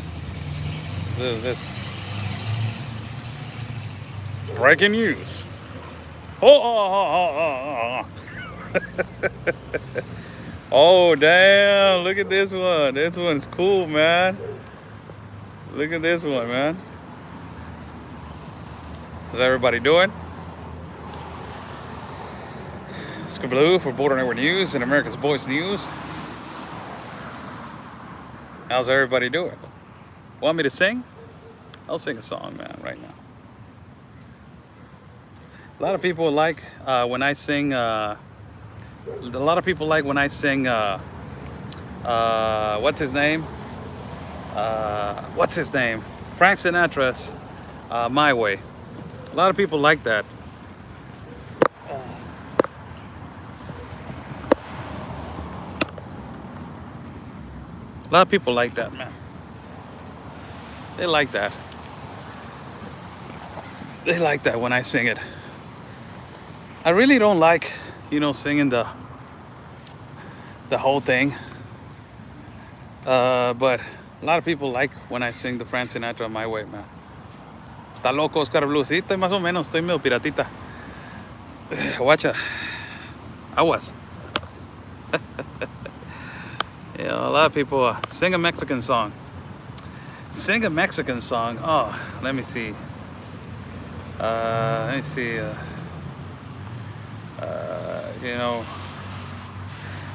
This breaking news. Oh. Oh, damn! Look at this one. This one's cool, man. Look at this one, man. How's everybody doing? Blue for Border Network News and America's Voice News. How's everybody doing? Want me to sing? I'll sing a song, man, right now. A lot of people like when I sing. A lot of people like when I sing. What's his name? Frank Sinatra's My Way. A lot of people like that. A lot of people like that, man. They like that. They like that when I sing it. I really don't like, you know, singing the whole thing. But a lot of people like when I sing the Frank Sinatra My Way, man. Está loco Oscar Blue. Sí, estoy más o menos, estoy medio piratita. Guacha. Aguas. You know, a lot of people sing a Mexican song. Sing a Mexican song. Oh, let me see. You know,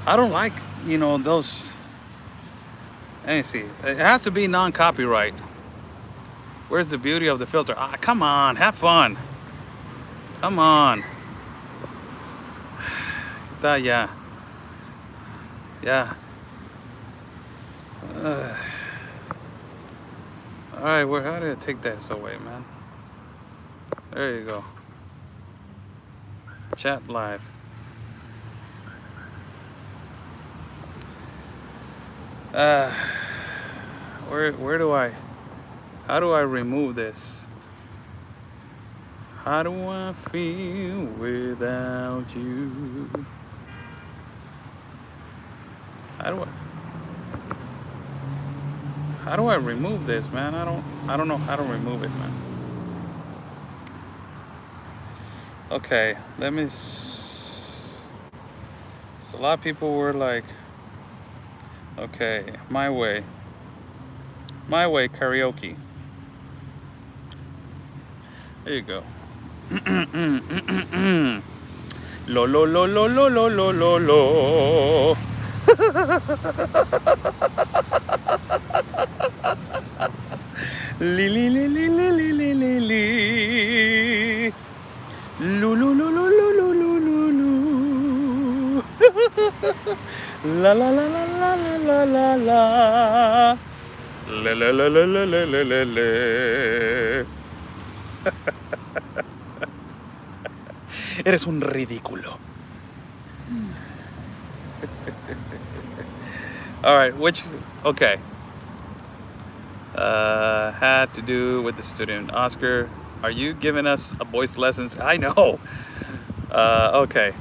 I don't like, you know, those. Let me see. It has to be non-copyright. Where's the beauty of the filter? Ah, come on, have fun. Come on. Yeah. All right, how did I take this away, man? There you go. Chat live. How do I remove this? How do I feel without you? How do I remove this, man? I don't know how to remove it, man. Okay, so a lot of people were like, okay, My Way karaoke. There you go. Lo lo lo lo lo lo lo lo lo. Li li li li li li li li li. la la la la la la la la. Le le le le le le le le le. Eres un ridículo. All right, okay. Had to do with the student Oscar. Are you giving us a voice lessons? I know. Okay.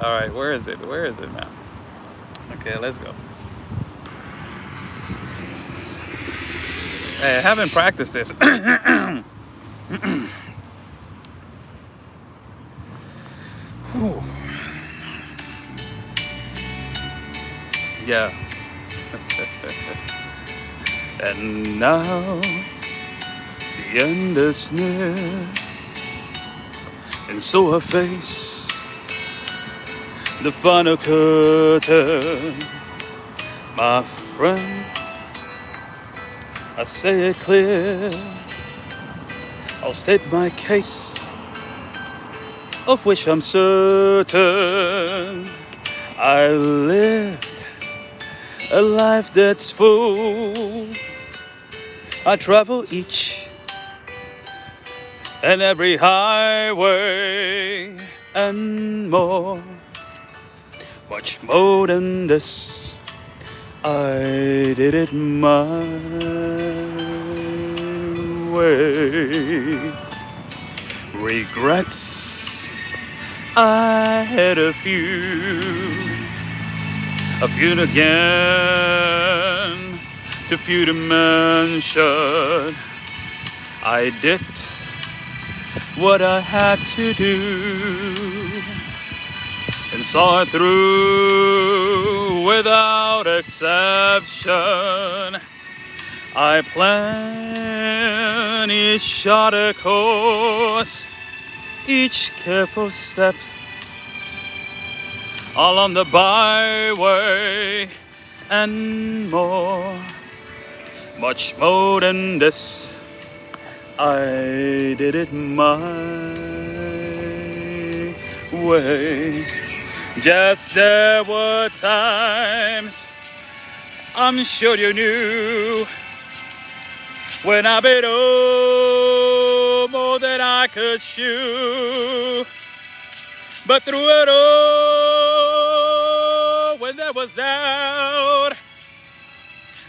All right, where is it? Where is it, man? Okay, let's go. Hey, I haven't practiced this. Whew. Yeah. And now the end is near, and so I face the final curtain. My friend, I say it clear, I'll state my case, of which I'm certain. I lived a life that's full. I travel each and every highway and more, much more than this. I did it my way. Regrets, I had a few again, too few to mention. I did what I had to do and saw it through without exception. I planned each shot a course, each careful step all on the byway and more, much more than this. I did it my way. Just there were times, I'm sure you knew, when I bit more than I could chew. But through it all, when there was doubt,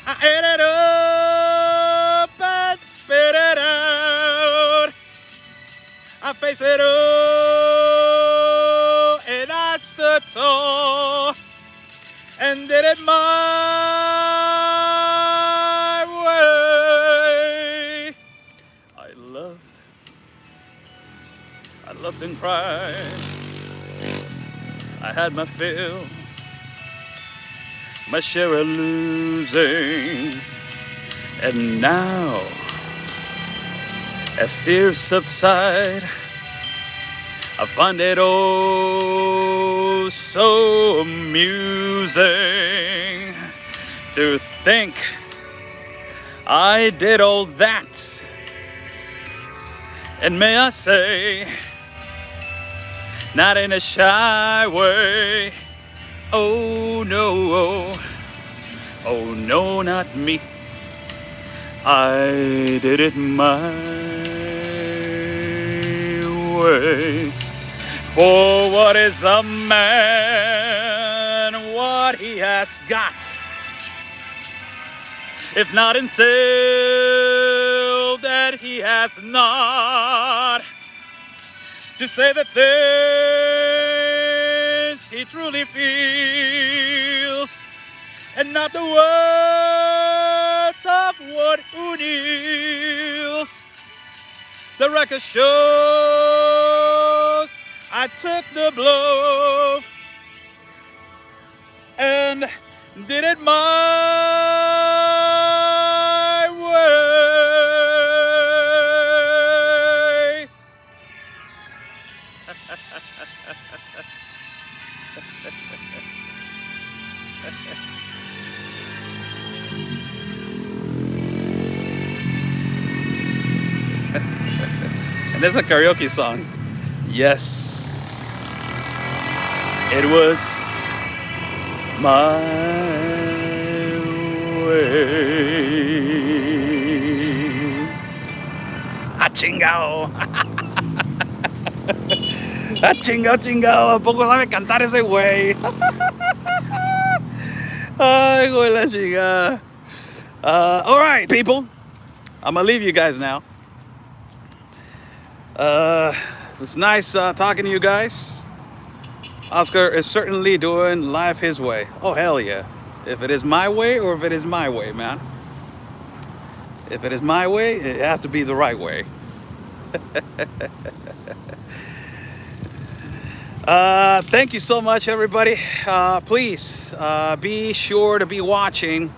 I ate it up and spit it out. I faced it all, and I stood tall and did it my way. I loved and cried. I had my fill, my share of losing. And now, as tears subside, I find it oh so amusing to think I did all that. And may I say, not in a shy way. Oh no, oh no, not me. I did it my way. For what is a man, what he has got, if not in self that he has not, to say the things he truly feels, and not the words of one who kneels. The record shows I took the blow and did it my way. And it's a karaoke song. Yes, it was my way. ¡Ah, chingao! ¡Ah, chingao, chingao! ¿A poco sabe cantar ese güey? Ay, güey, la chingada. All right, people. I'm gonna leave you guys now. It's nice talking to you guys. Oscar is certainly doing life his way. Oh, hell yeah. If it is my way or if it is my way, man. If it is my way, it has to be the right way. Thank you so much, everybody. Please be sure to be watching.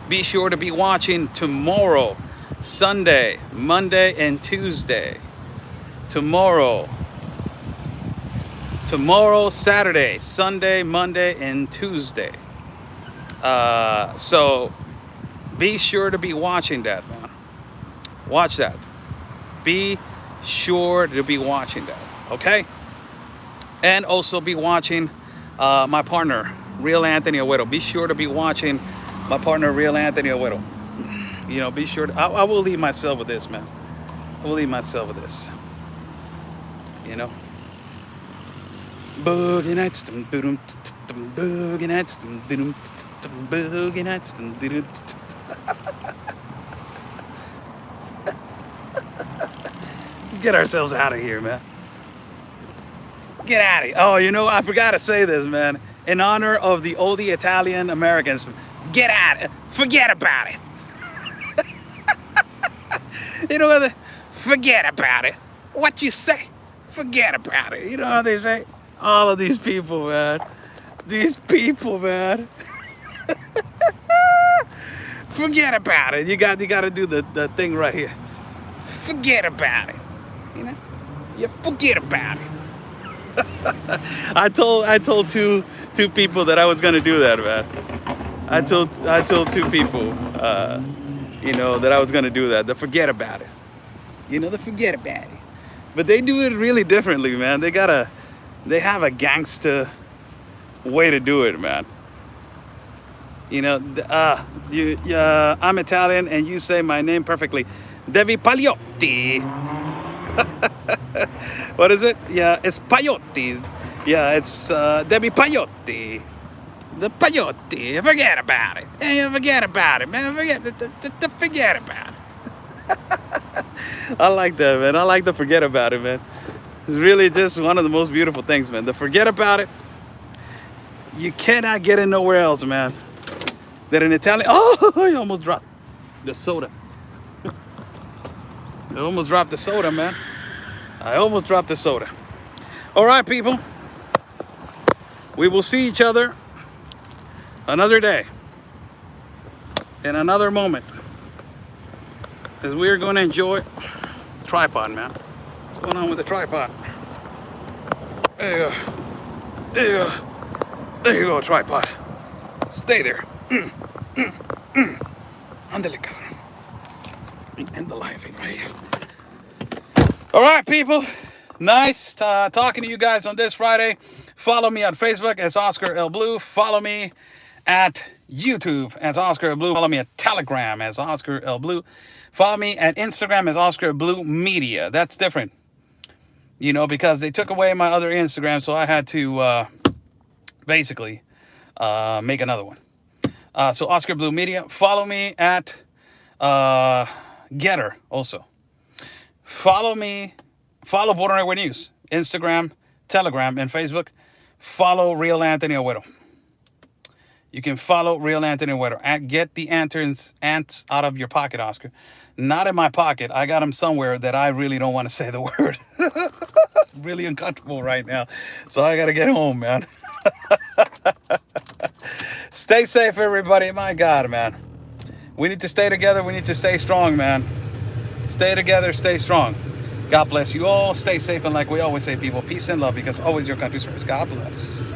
Be sure to be watching tomorrow, Sunday, Monday, and Tuesday. Tomorrow, Saturday, Sunday, Monday, and Tuesday. So be sure to be watching that, man. Watch that. Be sure to be watching that, okay? And also be watching my partner, Real Anthony Agüero. Be sure to be watching my partner, Real Anthony Agüero. You know, be sure to, I will leave myself with this, man. I will leave myself with this. You know? Boogie nights, boogie nights, boogie nights. Let's get ourselves out of here, man. Get out of here. Oh, you know, I forgot to say this, man. In honor of the oldie Italian Americans, get out. Forget about it. You know what? Forget about it. What you say? Forget about it. You know how they say? All of these people, man. These people, man. Forget about it. You got to do the thing right here. Forget about it. You know? You forget about it. I told two people that I was gonna do that, man. I told two people, you know, that I was gonna do that. The forget about it. You know, the forget about it. But they do it really differently, man. They have a gangster way to do it, man. You know, I'm Italian and you say my name perfectly. Devi Pagliotti. What is it? Yeah, it's Pagliotti. Yeah, it's Debbie Pagliotti. The Pagliotti. Forget about it. Hey, forget about it, man. Forget about it. I like that, man. I like the forget about it, man. It's really just one of the most beautiful things, man. The forget about it. You cannot get it nowhere else, man. That in Italian. Oh, I almost dropped the soda. I almost dropped the soda, man. I almost dropped the soda. All right, people. We will see each other another day, in another moment, as we are going to enjoy tripod, man. What's going on with the tripod? There you go. There you go. There you go, tripod. Stay there. Andale, cabrón. End the live right here. All right, people. Nice talking to you guys on this Friday. Follow me on Facebook as Oscar L. Blue. Follow me at YouTube as Oscar L. Blue. Follow me at Telegram as Oscar L. Blue. Follow me at Instagram as Oscar Blue Media. That's different, you know, because they took away my other Instagram, so I had to basically make another one. So Oscar Blue Media. Follow me at Getter also. Follow Border Network News, Instagram, Telegram, and Facebook. Follow Real Anthony Agüero. You can follow Real Anthony Agüero. Get the ants out of your pocket, Oscar. Not in my pocket. I got them somewhere that I really don't want to say the word. Really uncomfortable right now. So I got to get home, man. Stay safe, everybody. My God, man. We need to stay together. We need to stay strong, man. Stay together, stay strong. God bless you all. Stay safe, and like we always say, people, peace and love, because always your country's first. God bless.